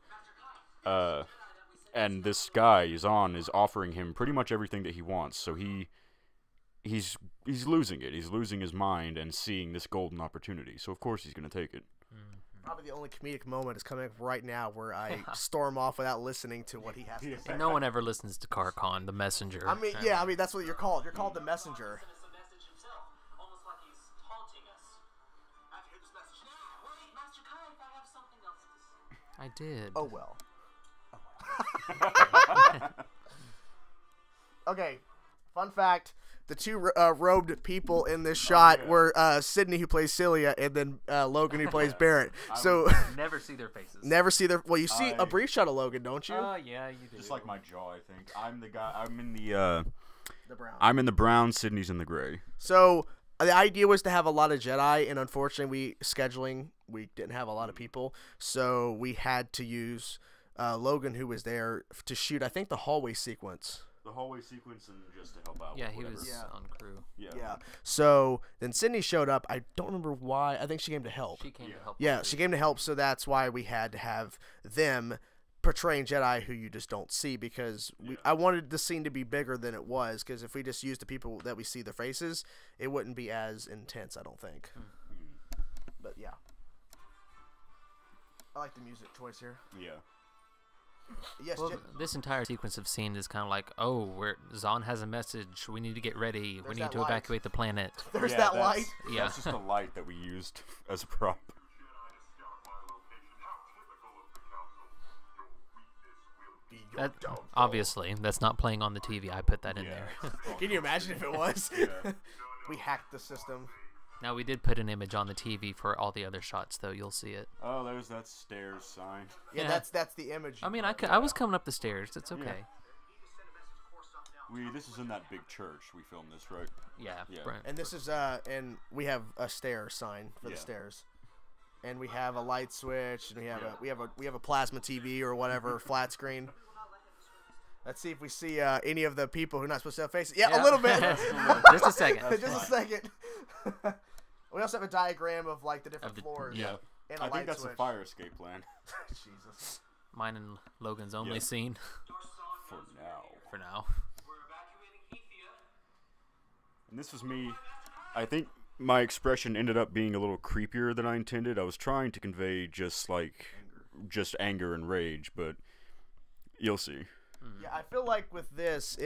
And this guy, Zawn, is offering him pretty much everything that he wants. So he's losing it. He's losing his mind and seeing this golden opportunity. So of course he's gonna take it. Probably the only comedic moment is coming up right now where I storm off without listening to what he has to say. And no one ever listens to Carcon, the messenger. I mean, yeah, I mean that's what you're called. You're called the messenger. Sent us a message himself, almost like he's taunting us. I have to hear this message now. Wait, Master Kyth, I have something else to say. I did. Oh well. Okay, fun fact: the two robed people in this shot were Sydney, who plays Celia, and then Logan, who plays Barret. So Never see their faces. never see their. Well, you see a I- brief shot of Logan, don't you? Yeah, you do. Just like my jaw, I think. I'm the guy. I'm in the. The brown. I'm in the brown. Sydney's in the gray. So the idea was to have a lot of Jedi, and unfortunately, we didn't have a lot of people, so we had to use Logan, who was there to shoot. I think the hallway sequence. The hallway sequence and just to help out. Yeah, with he whatever. was Yeah. on crew. Yeah. So then Sydney showed up. I don't remember why. I think she came to help. She came to help. Yeah, with she it. came to help. So that's why we had to have them portraying Jedi who you just don't see, because I wanted the scene to be bigger than it was, because if we just used the people that we see their faces, it wouldn't be as intense, I don't think. But yeah. I like the music choice here. Yeah. Yes, Well, this entire sequence of scene is kind of like, oh, Zawn has a message. We need to get ready. There's we that need to light. evacuate the planet. there's Yeah, that that's- light. Yeah. That's just a light that we used as a prop. Jedi to scout my location. How typical of the council. Your weakness will be your That, downfall. obviously, that's not playing on the TV. I put that in Yeah. there. Can you imagine if it was? Yeah. We hacked the system. Now, we did put an image on the TV for all the other shots, though. You'll see it. Oh, there's that stairs sign. Yeah, Yeah. that's the image. I mean, I was coming up the stairs. It's okay. This is in that big church we filmed this, right? Yeah. Yeah. Right. And this is and we have a stair sign for the Yeah. stairs, and we have a light switch, and we have a plasma TV or whatever flat screen. Let's see if we see any of the people who are not supposed to have faces. Yeah, a little bit. Just a second. Just a second. We also have a diagram of like the different floors. yeah. And a I light think that's switch. a fire escape plan. Jesus. Mine and Logan's only Yeah. scene For now. for now. We're evacuating Kythia. And this was me. I think my expression ended up being a little creepier than I intended. I was trying to convey just anger and rage, but you'll see. Yeah, I feel like with this,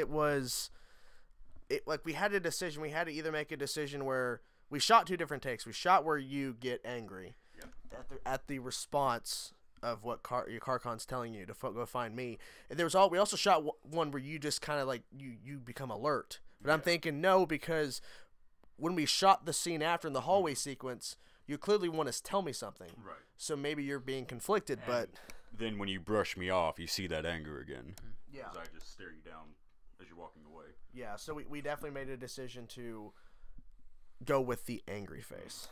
like we had a decision. We had to either make a decision where we shot two different takes. We shot where you get angry at the response of what your Carcon's telling you to go find me. And we also shot one where you just kind of like you become alert. But I'm thinking no, because when we shot the scene after in the hallway sequence, you clearly want to tell me something. Right. So maybe you're being conflicted, but Then when you brush me off, you see that anger again. yeah. Because I just stare you down as you're walking away. Yeah, so we definitely made a decision to go with the angry face.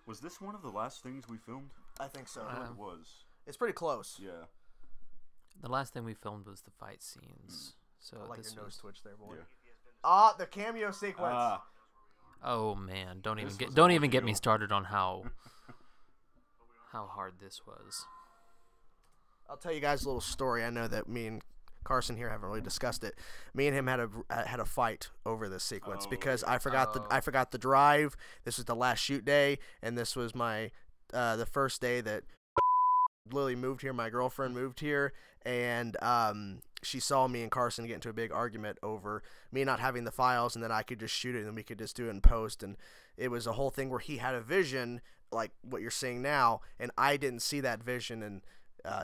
Was this one of the last things we filmed? I think so. It was. It's pretty close. Yeah. The last thing we filmed was the fight scenes. So I like this your nose was. twitch there, boy. Yeah. The cameo sequence. Ah. Oh man, don't even was get me ordeal. started on how hard this was. I'll tell you guys a little story. I know that me and Carson here haven't really discussed it. Me and him had a fight over this sequence because I forgot the drive. This was the last shoot day, and this was my the first day that Lily moved here. My girlfriend moved here, and she saw me and Carson get into a big argument over me not having the files, and then I could just shoot it, and we could just do it in post. And it was a whole thing where he had a vision, like what you're seeing now, and I didn't see that vision, and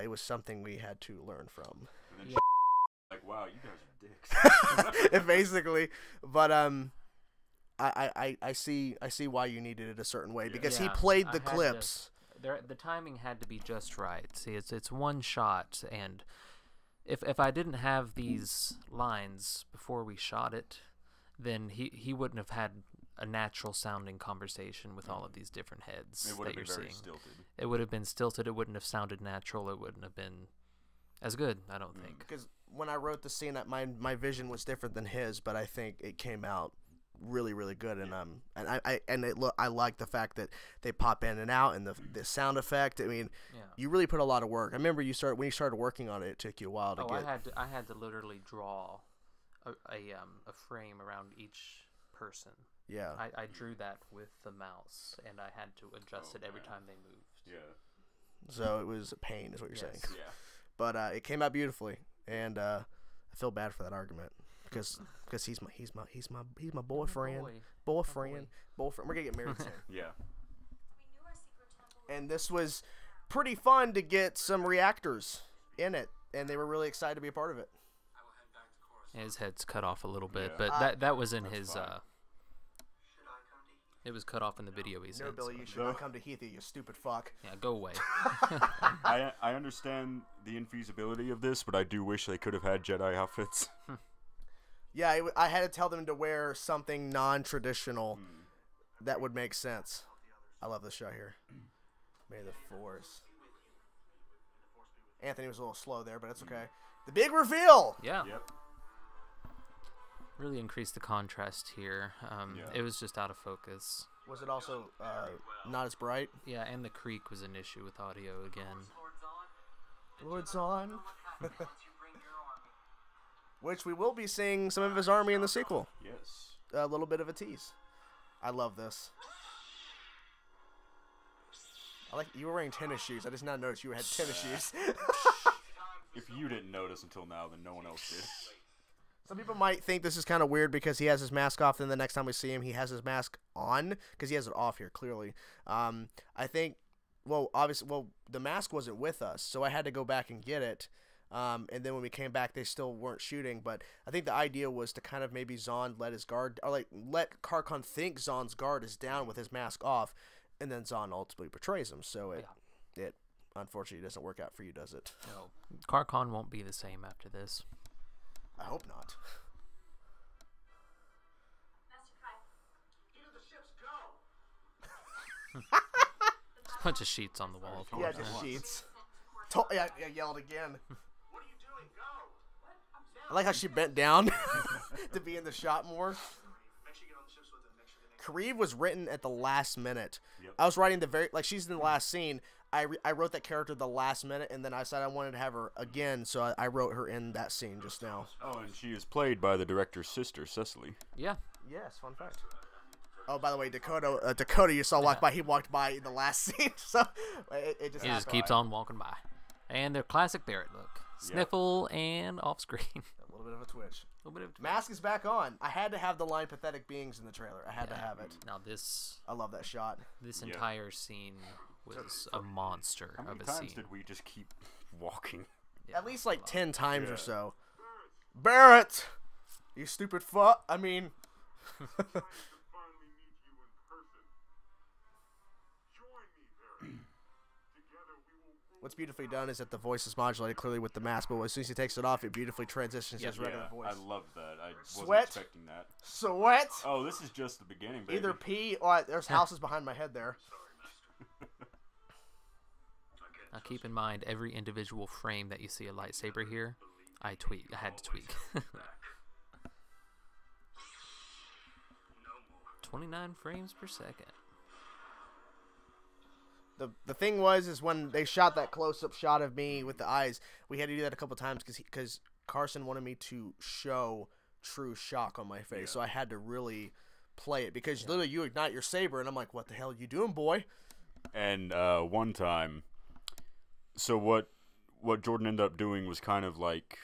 it was something we had to learn from. And then like, wow, you guys are dicks. Basically, but I see why you needed it a certain way because he played the clips. The timing had to be just right. See, it's one shot, and if I didn't have these lines before we shot it, then he wouldn't have had a natural sounding conversation with all of these different heads that you're seeing. Stilted. It would have been stilted. It wouldn't have sounded natural. It wouldn't have been as good, I don't think. Because when I wrote the scene, my vision was different than his, but I think it came out really, really good. And I like the fact that they pop in and out, and the sound effect. I mean, you really put a lot of work. I remember when you started working on it, it took you a while to get. I had to literally draw a frame around each person. Yeah. I drew that with the mouse, and I had to adjust it every time they moved. Yeah. So it was a pain, is what you're saying. Yeah. But it came out beautifully, and I feel bad for that argument because he's my boyfriend. Boyfriend. We're gonna get married soon. Yeah. We knew our secret temple. And this was pretty fun to get some reactors in it, and they were really excited to be a part of it. I will head back to Coruscant. His head's cut off a little bit, Yeah. but that was in his. fine. Should I come to you? It was cut off in the video he said. No, Billy, so- you should not come to Heath, you stupid fuck. Yeah, go away. I understand the infeasibility of this, but I do wish they could have had Jedi outfits. Yeah, I had to tell them to wear something non-traditional that would make sense. I love this shot here. May the Force. Anthony was a little slow there, but it's okay. The big reveal! Yeah. Yep. Really increased the contrast here. It was just out of focus. Was it also not as bright? Yeah, and the creak was an issue with audio again. Lord Zawn? Lord Zawn. What happens once you bring your army? Which we will be seeing some of his army in the sequel. Yes. A little bit of a tease. I love this. I like you were wearing tennis shoes. I just now noticed you had tennis shoes. If you didn't notice until now, then no one else did. Some people might think this is kind of weird because he has his mask off, then the next time we see him, he has his mask on because he has it off here clearly. I think, obviously, the mask wasn't with us, so I had to go back and get it. And then when we came back, they still weren't shooting. But I think the idea was to kind of maybe Zawn let his guard, or like let Carcon think Zawn's guard is down with his mask off, and then Zawn ultimately betrays him. So it unfortunately doesn't work out for you, does it? No. Carcon won't be the same after this. I hope not. Master Kyth, Either the ships go! Bunch of sheets on the wall. Of Yeah, course. just sent sheets. to Coruscant. Yeah, yelled again. What are you doing? Go! I like how she bent down to be in the shot more. Make sure you get on the ships with them. Make sure they make Kareev was written at the last minute. Yep. I was writing she's in the last scene. I wrote that character the last minute, and then I said I wanted to have her again, so I wrote her in that scene just now. Oh, and she is played by the director's sister, Cecily. Yeah. Yes, fun fact. Oh, by the way, Dakota you saw walk by. He walked by in the last scene, so it just He just keeps on walking by. And their classic Barret look. Sniffle and off screen. a little bit of a twitch. A little bit of Mask is back on. I had to have the line "pathetic beings" in the trailer. I had to have it. Now this I love that shot. Yeah. entire scene was a monster How of many a times scene. did we just keep walking? Yeah, At least like 10 times or Yeah. so. Barret, you stupid fuck. I mean. finally meet you in person. Join me, Barret. Together we will rule. What's beautifully done is that the voice is modulated clearly with the mask, but as soon as he takes it off, it beautifully transitions to his regular voice. I love that. I wasn't Sweat. expecting that. Sweat. Oh, this is just the beginning, baby. Either pee or there's houses behind my head there. Now keep in mind, every individual frame that you see a lightsaber here, I had to tweak. 29 frames per second. The thing is when they shot that close-up shot of me with the eyes, we had to do that a couple times because Carson wanted me to show true shock on my face, so I had to really play it because literally you ignite your saber, and I'm like, "What the hell are you doing, boy?" And one time, So what Jordan ended up doing was kind of like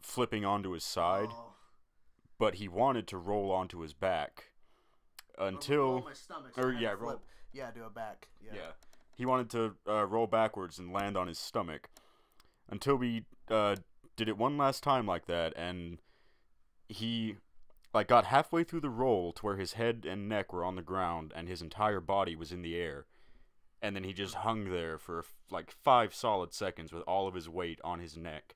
flipping onto his side, Oh. but he wanted to roll onto his back until Roll my stomach, so or I had yeah, to roll. flip. Yeah, do a back. Yeah. Yeah. He wanted to roll backwards and land on his stomach until we did it one last time like that, and he like got halfway through the roll to where his head and neck were on the ground and his entire body was in the air, and then he just hung there for like 5 solid seconds with all of his weight on his neck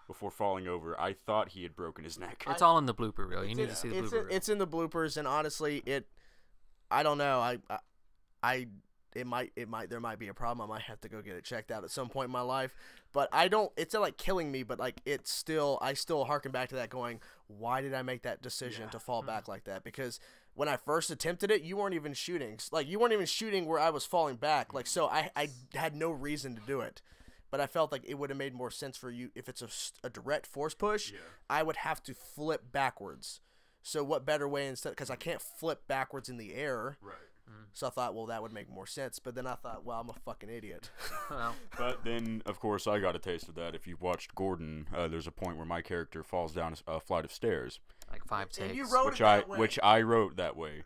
before falling over. I thought he had broken his neck. It's all in the blooper reel. You need to see the It's blooper reel. it's in the bloopers, and honestly, I don't know. There might be a problem. I might have to go get it checked out at some point in my life. But I don't. It's not like killing me, but like I still harken back to that, going, why did I make that decision to fall back like that? Because when I first attempted it, you weren't even shooting. Like you weren't even shooting where I was falling back. Like so, I had no reason to do it. But I felt like it would have made more sense for you if it's a direct force push. Yeah. I would have to flip backwards. So what better way instead? Because I can't flip backwards in the air. Right. So I thought, well, that would make more sense. But then I thought, well, I'm a fucking idiot. Well, But then, of course, I got a taste of that. If you've watched Gordon, there's a point where my character falls down a flight of stairs, like 5 takes. And you wrote which it that way. which I wrote that way,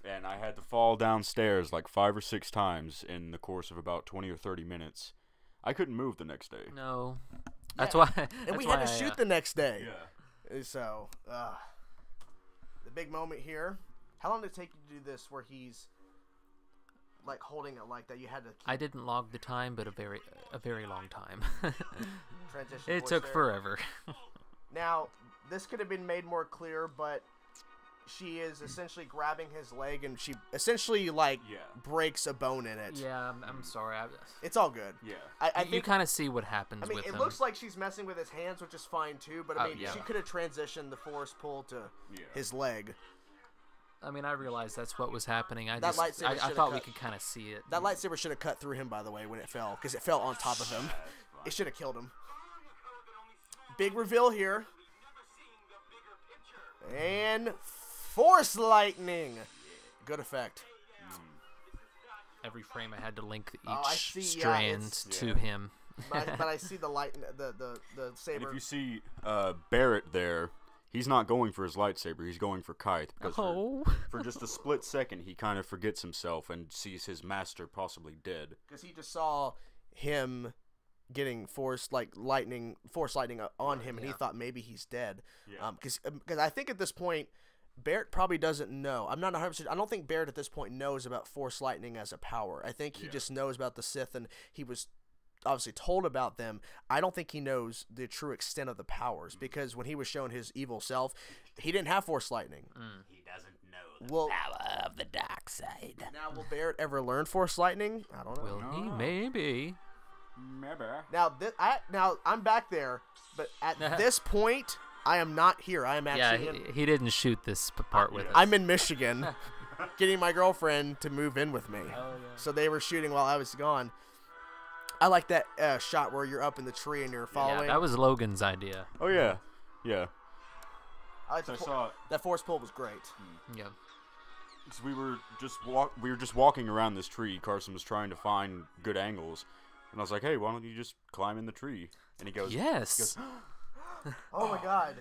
and I had to fall downstairs like 5 or 6 times in the course of about 20 or 30 minutes. I couldn't move the next day. No. That's why. And we had to shoot the next day. So, the big moment here. How long did it take you to do this where he's like holding it like that? You had to keep I didn't log the time, but a very long time. transition. It voice took there. forever. Now, this could have been made more clear, but she is essentially grabbing his leg, and she essentially like breaks a bone in it. Yeah, I'm sorry. It's all good. Yeah. I You think. kind of see what happens I mean, with it him. looks like she's messing with his hands, which is fine too. But I mean, yeah. she could have transitioned the force pull to his leg. I mean, I realized that's what was happening. I That lightsaber I should've thought we cut. could kind of see it. That lightsaber should have cut through him, by the way, when it fell, because it fell on top of him. It should have killed him. Big reveal here. And force lightning. Good effect. Every frame I had to link each Oh, I see, yeah, strand it's- to him. But I see the light, the And saber. if you see Barret there, he's not going for his lightsaber. He's going for Kyth because for just a split second, he kind of forgets himself and sees his master possibly dead. Because he just saw him getting force lightning on him, and he thought maybe he's dead. Yeah. Because I think at this point, Barret probably doesn't know. I'm not 100%. I don't think Barret at this point knows about force lightning as a power. I think he just knows about the Sith, and he was obviously told about them. I don't think he knows the true extent of the powers, because when he was shown his evil self, he didn't have force lightning. He doesn't know Well, power of the dark side. now will Barret ever learn force lightning? I don't know. Will he? Maybe. Maybe. Now I'm back there, but at this point, I am not here. I am Yeah, actually he didn't shoot this part with us. I'm in Michigan, getting my girlfriend to move in with me. Oh, yeah. So they were shooting while I was gone. I like that shot where you're up in the tree and you're Yeah, following. that was Logan's idea. Oh yeah, yeah. I like So I the saw it. that force pull was great. Yeah. 'Cause we were just walking around this tree. Carson was trying to find good angles, and I was like, "Hey, why don't you just climb in the tree?" And he goes, Yes. Oh my god.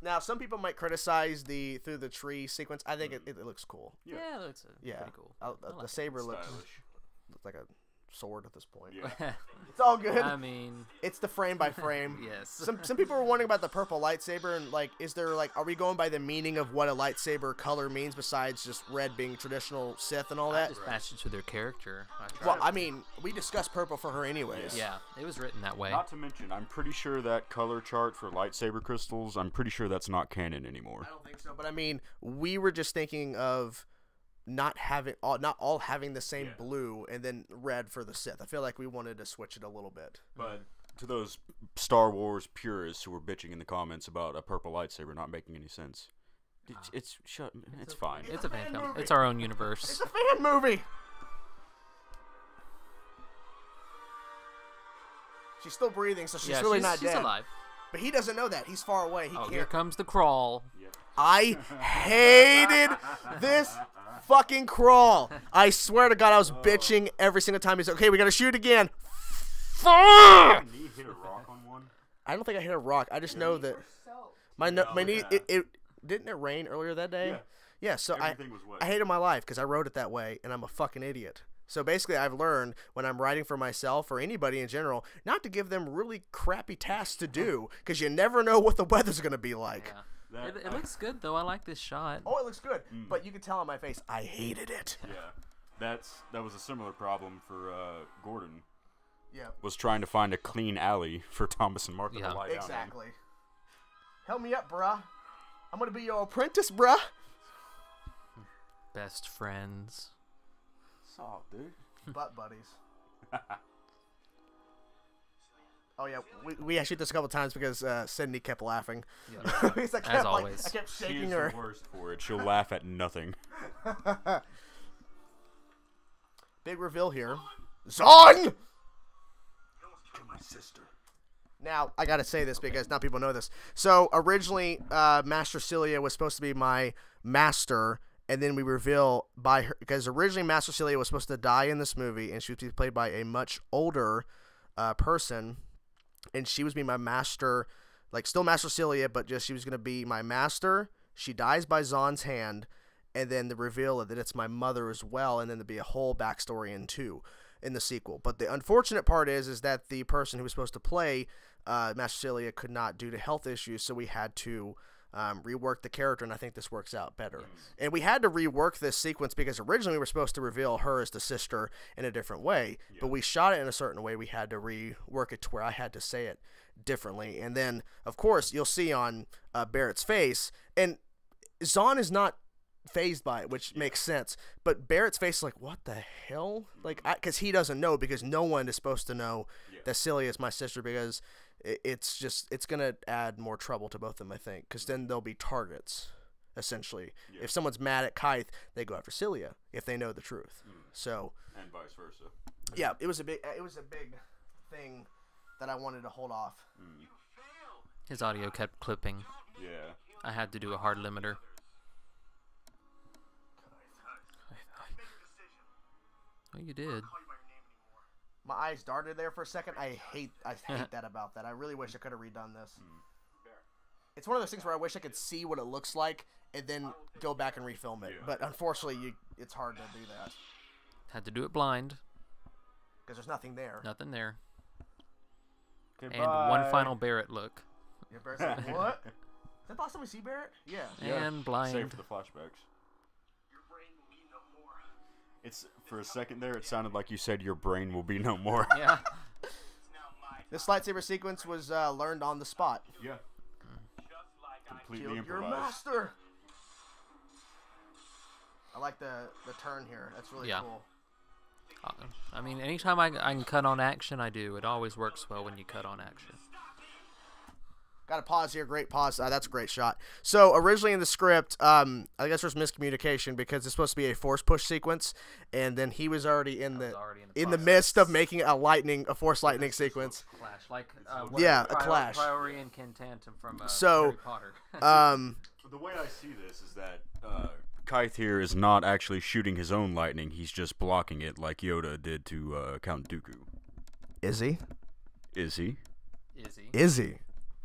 Now some people might criticize the through the tree sequence. I think it looks cool. Yeah, that's Yeah, pretty cool. The saber looks stylish. like a sword at this point. Yeah. It's all good. I mean, It's the frame by frame. yes. Some people were wondering about the purple lightsaber, and like, is there like, are we going by the meaning of what a lightsaber color means besides just red being traditional Sith and all that? Just matched it to their character. Well, I mean, we discussed purple for her anyways. Yeah, it was written that way. Not to mention, I'm pretty sure that color chart for lightsaber crystals, I'm pretty sure that's not canon anymore. I don't think so, but I mean, we were just thinking of not all having the same blue and then red for the Sith. I feel like we wanted to switch it a little bit. But to those Star Wars purists who were bitching in the comments about a purple lightsaber not making any sense, it's fine. It's a fan film. It's our own universe. It's a fan movie. She's still breathing, so she's Yeah, really she's, not she's dead. alive. But he doesn't know that. He's far away. He Oh, can't. here comes the crawl. I hated this fucking crawl. I swear to God, I was bitching every single time. He's like, okay, we gotta shoot again. Fuck! Did he hit a rock on one? I don't think I hit a rock. I just know that my knee. It didn't it rain earlier that day? Yeah. Yeah. So Everything was wet. I hated my life because I wrote it that way, and I'm a fucking idiot. So basically, I've learned when I'm writing for myself or anybody in general not to give them really crappy tasks to do because you never know what the weather's gonna be like. Yeah. It looks good though. I like this shot. Oh, it looks good, but you can tell on my face I hated it. Yeah, that was a similar problem for Gordon. Yeah. Was trying to find a clean alley for Thomas and Martha Yeah. to lie down in. Exactly. Help me up, bruh. I'm gonna be your apprentice, bruh. Best friends. Soft, dude. Butt buddies. Oh yeah, we actually did this a couple times because Sydney kept laughing. Yeah. Because I kept, As like, always. I kept She shaking is her. the worst for it. She'll laugh at nothing. Big reveal here. Zawn! My sister. Now, I gotta say this because not people know this. So, originally, Master Celia was supposed to be my master, and then we reveal by her, because originally Master Celia was supposed to die in this movie, and she was to be played by a much older person, and she was be my master, like, still Master Celia, but just she was gonna be my master. She dies by Zawn's hand, and then the reveal that it's my mother as well, and then there'd be a whole backstory in the sequel. But the unfortunate part is that the person who was supposed to play Master Celia could not due to health issues, so we had to rework the character, and I think this works out better. And we had to rework this sequence because originally we were supposed to reveal her as the sister in a different way, but we shot it in a certain way. We had to rework it to where I had to say it differently. And then, of course, you'll see on Barrett's face, and Zawn is not phased by it, which makes sense, but Barrett's face is like, what the hell? Like, because he doesn't know, because no one is supposed to know that Celia is my sister, because it's gonna add more trouble to both of them, I think, because then they'll be targets, essentially. If someone's mad at Kyth, they go after Celia if they know the truth. So, and vice versa. Yeah, it was a big thing that I wanted to hold off. His audio kept clipping. Yeah. I had to do a hard limiter. Oh, you did. My eyes darted there for a second. I hate that about that. I really wish I could have redone this. It's one of those things where I wish I could see what it looks like and then go back and refilm it. But unfortunately, it's hard to do that Had to do it blind. because there's nothing there. Nothing there. Okay, And one final Barret look. Yeah, Barrett's like, what? Is that the last time we see Barret? Yeah. And blind. Save for the flashbacks. It's for a second there. It sounded like you said your brain will be no more. Yeah. This lightsaber sequence was learned on the spot. Yeah. Completely Your improvised. master. I like the turn here. That's really cool. I mean, anytime I can cut on action, I do. It always works well when you cut on action. Got to pause here. Great pause. That's a great shot. So originally in the script, I guess there's miscommunication because it's supposed to be a force push sequence, and then he was already in the midst of making a force lightning sequence. Clash, like a clash. Priori and Cantantum from so, Harry Potter. The way I see this is that Kyth here is not actually shooting his own lightning. He's just blocking it like Yoda did to Count Dooku. Is he? Is he? Is he? Is he?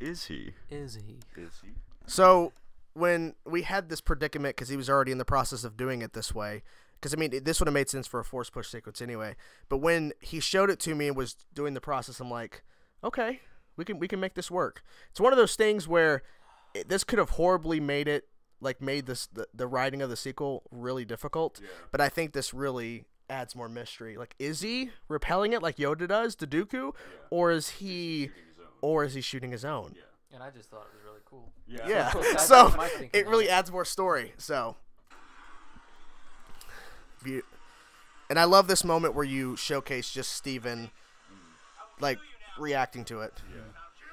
Is he? Is he? Is he? So when we had this predicament, because he was already in the process of doing it this way, because I mean this would have made sense for a force push sequence anyway. But when he showed it to me and was doing the process, I'm like, okay, we can make this work. It's one of those things where this could have horribly made the writing of the sequel really difficult. Yeah. But I think this really adds more mystery. Like, is he repelling it like Yoda does to Dooku, or is he shooting his own? Yeah. And I just thought it was really cool. Yeah. So it really adds more story. So, and I love this moment where you showcase just Steven, like, reacting to it. Yeah.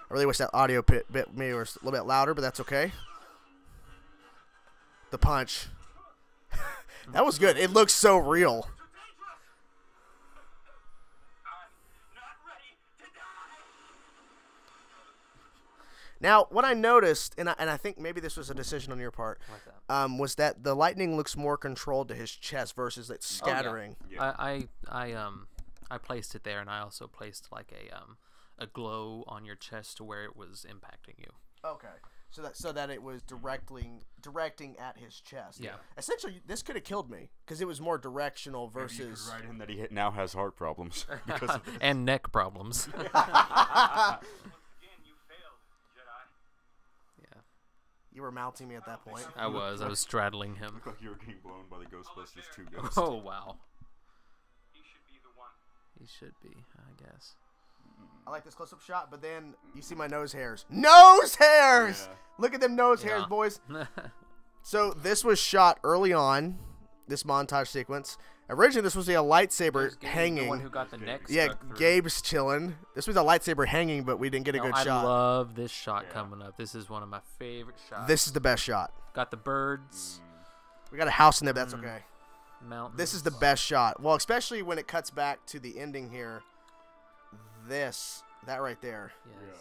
I really wish that audio bit maybe was a little bit louder, but that's okay. The punch. That was good. It looks so real. Now, what I noticed, and I think maybe this was a decision on your part, was that the lightning looks more controlled to his chest versus it's scattering. Oh, yeah. I placed it there, and I also placed like a glow on your chest to where it was impacting you. Okay. So that it was directing at his chest. Yeah. Essentially, this could have killed me because it was more directional Maybe versus. you could write in that he now has heart problems because of this. And neck problems. Again, you failed, Jedi. Yeah, You were mounting me at that point. I was straddling him. Looked like you were getting blown by the Ghostbusters 2 ghost. Oh wow, He should be the one. he should be, I guess. I like this close-up shot, but then you see my nose hairs. Nose hairs! Yeah. Look at them nose hairs, Yeah. boys. So this was shot early on, this montage sequence. Originally, this was a lightsaber hanging. The one who got the neck Yeah, stuck through. Gabe's chilling. This was a lightsaber hanging, but we didn't get a No, good I shot. love this shot coming up. This is one of my favorite shots. This is the best shot. Got the birds, We got a house in there, but that's okay. mountains. This is the best shot. Well, especially when it cuts back to the ending here. That right there. Yes.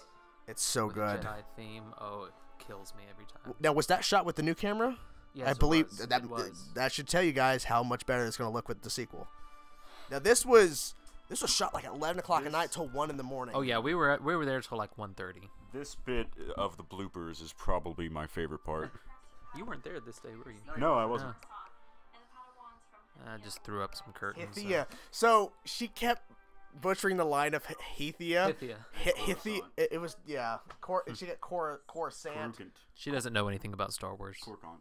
It's so With the good. Jedi theme. Oh, it kills me every time. Now, was that shot with the new camera? Yes, I believe it was. that It was. that should tell you guys how much better it's going to look with the sequel. Now, this was shot like at 11 o'clock at night till 1 in the morning. Oh yeah, we were there till like 1:30. This bit of the bloopers is probably my favorite part. You weren't there this day, were you? No, I wasn't. And the Padawans from I just threw up some curtains. Hithia. So she kept butchering the line of Hithia. Hithia. Hithia. It was, yeah. She got Coruscant. Coruscant. She doesn't know anything about Star Wars. Corcant.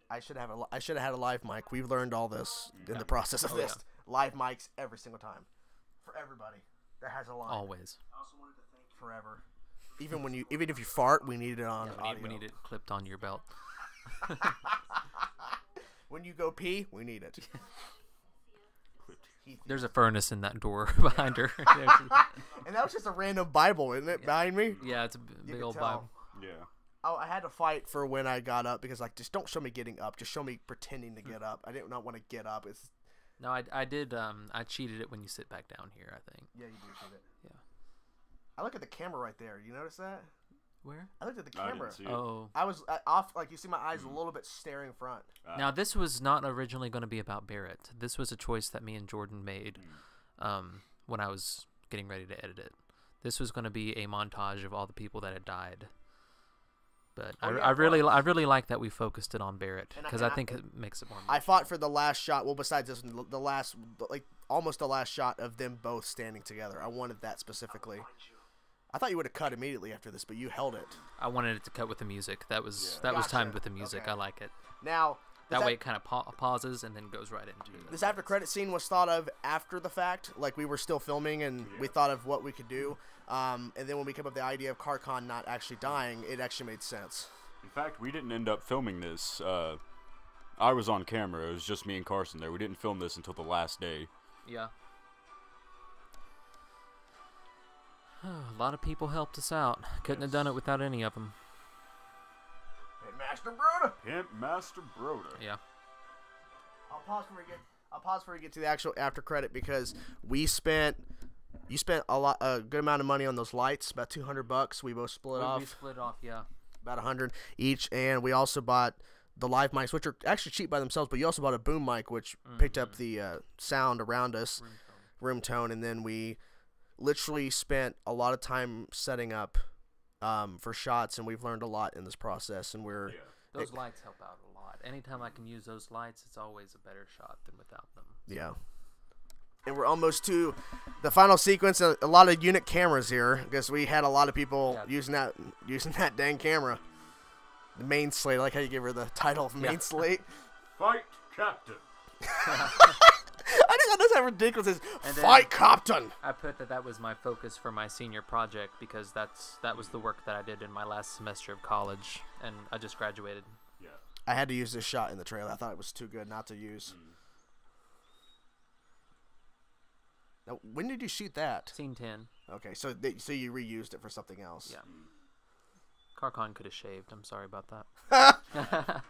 I should have had a live mic. We've learned all this in the process of this. Live mics every single time. For everybody that has a line. Always. Forever. Even if you fart, we need it on Yeah, audio. we need it clipped on your belt. When you go pee, we need it. There's a furnace in that door behind her. And that was just a random Bible, isn't it, behind me? Yeah, it's a You big can old tell. Bible. Yeah. Oh, I had to fight for when I got up because, like, just don't show me getting up. Just show me pretending to get up. I did not want to get up. It's No, I did. I cheated it when you sit back down here. I think. yeah, you do shoot it. Yeah. I look at the camera right there. You notice that? Where? I looked at the I camera. didn't see it. Oh. I was off. Like you see, my eyes a little bit staring front. Now this was not originally going to be about Barret. This was a choice that me and Jordan made when I was getting ready to edit it. This was going to be a montage of all the people that had died. But I really like that we focused it on Barret because I think it makes it more. I fought for the last shot. Well, besides this one, the last, like almost the last shot of them both standing together. I wanted that specifically. I thought you would have cut immediately after this, but you held it. I wanted it to cut with the music. That was Gotcha. timed with the music. Okay. I like it. Now That way it kind of pauses and then goes right into it. this after credit scene was thought of after the fact. Like we were still filming and we thought of what we could do. And then when we came up with the idea of Carcon not actually dying, it actually made sense. In fact, we didn't end up filming this. I was on camera. It was just me and Carson there. We didn't film this until the last day. Yeah. A lot of people helped us out. Couldn't have done it without any of them. Hey, Master Broda. Pimp Master Broda. Yeah. I'll pause before we get to the actual after credit because you spent a good amount of money on those lights, about $200. We both split off. We split off, yeah. About 100 each, and we also bought the live mics, which are actually cheap by themselves. But you also bought a boom mic, which picked up the sound around us, room tone, and then we literally spent a lot of time setting up for shots, and we've learned a lot in this process. And we're Those lights help out a lot. Anytime I can use those lights, it's always a better shot than without them. yeah. And we're almost to the final sequence. A lot of unit cameras here because we had a lot of people using that dang camera. The main slate. I like how you give her the title of main slate. Fight, Captain. I think that's how ridiculous it is. And then- Fight, Captain. I put that was my focus for my senior project because that was the work that I did in my last semester of college, and I just graduated. Yeah. I had to use this shot in the trailer. I thought it was too good not to use. Now, when did you shoot that? Scene 10. Okay, so you reused it for something else. Yeah. Carcon could have shaved. I'm sorry about that.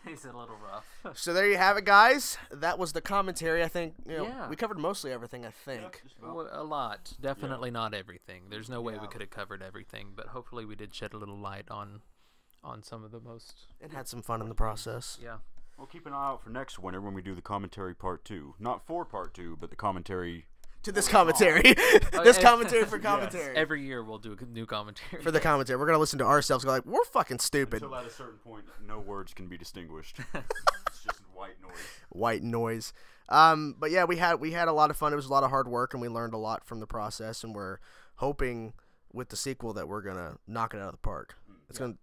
He's a little rough. So there you have it, guys. That was the commentary. I think Yeah. we covered mostly everything. I think. A lot. Definitely not everything. There's no way we could have covered everything, but hopefully we did shed a little light on some of the most. And had some fun in the process. Yeah. Well, keep an eye out for next winter when we do the commentary part 2. Not for part 2, but the commentary To this commentary. This commentary for commentary. Every year we'll do a new commentary. For the commentary. We're going to listen to ourselves go like, we're fucking stupid. until at a certain point, no words can be distinguished. It's just white noise. White noise. But yeah, we had a lot of fun. It was a lot of hard work, and we learned a lot from the process, and we're hoping with the sequel that we're going to knock it out of the park. It's going to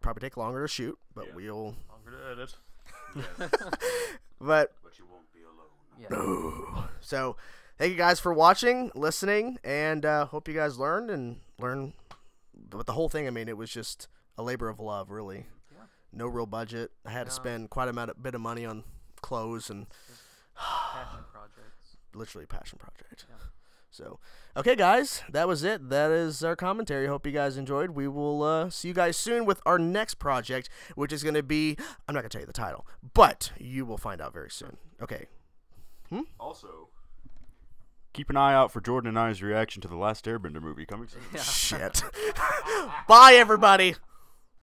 probably take longer to shoot, but we'll... Longer to edit. But you won't be alone. Yeah. so thank you guys for watching, listening, and hope you guys learn. But the whole thing, I mean, it was just a labor of love, really. Yeah. No real budget. I had to spend quite a bit of money on clothes and Passion projects. literally passion project. Yeah. So, okay, guys, that was it. That is our commentary. Hope you guys enjoyed. We will see you guys soon with our next project, which is going to be, I'm not going to tell you the title, but you will find out very soon. Okay. Also, keep an eye out for Jordan and I's reaction to the Last Airbender movie coming soon. Shit. Bye, everybody.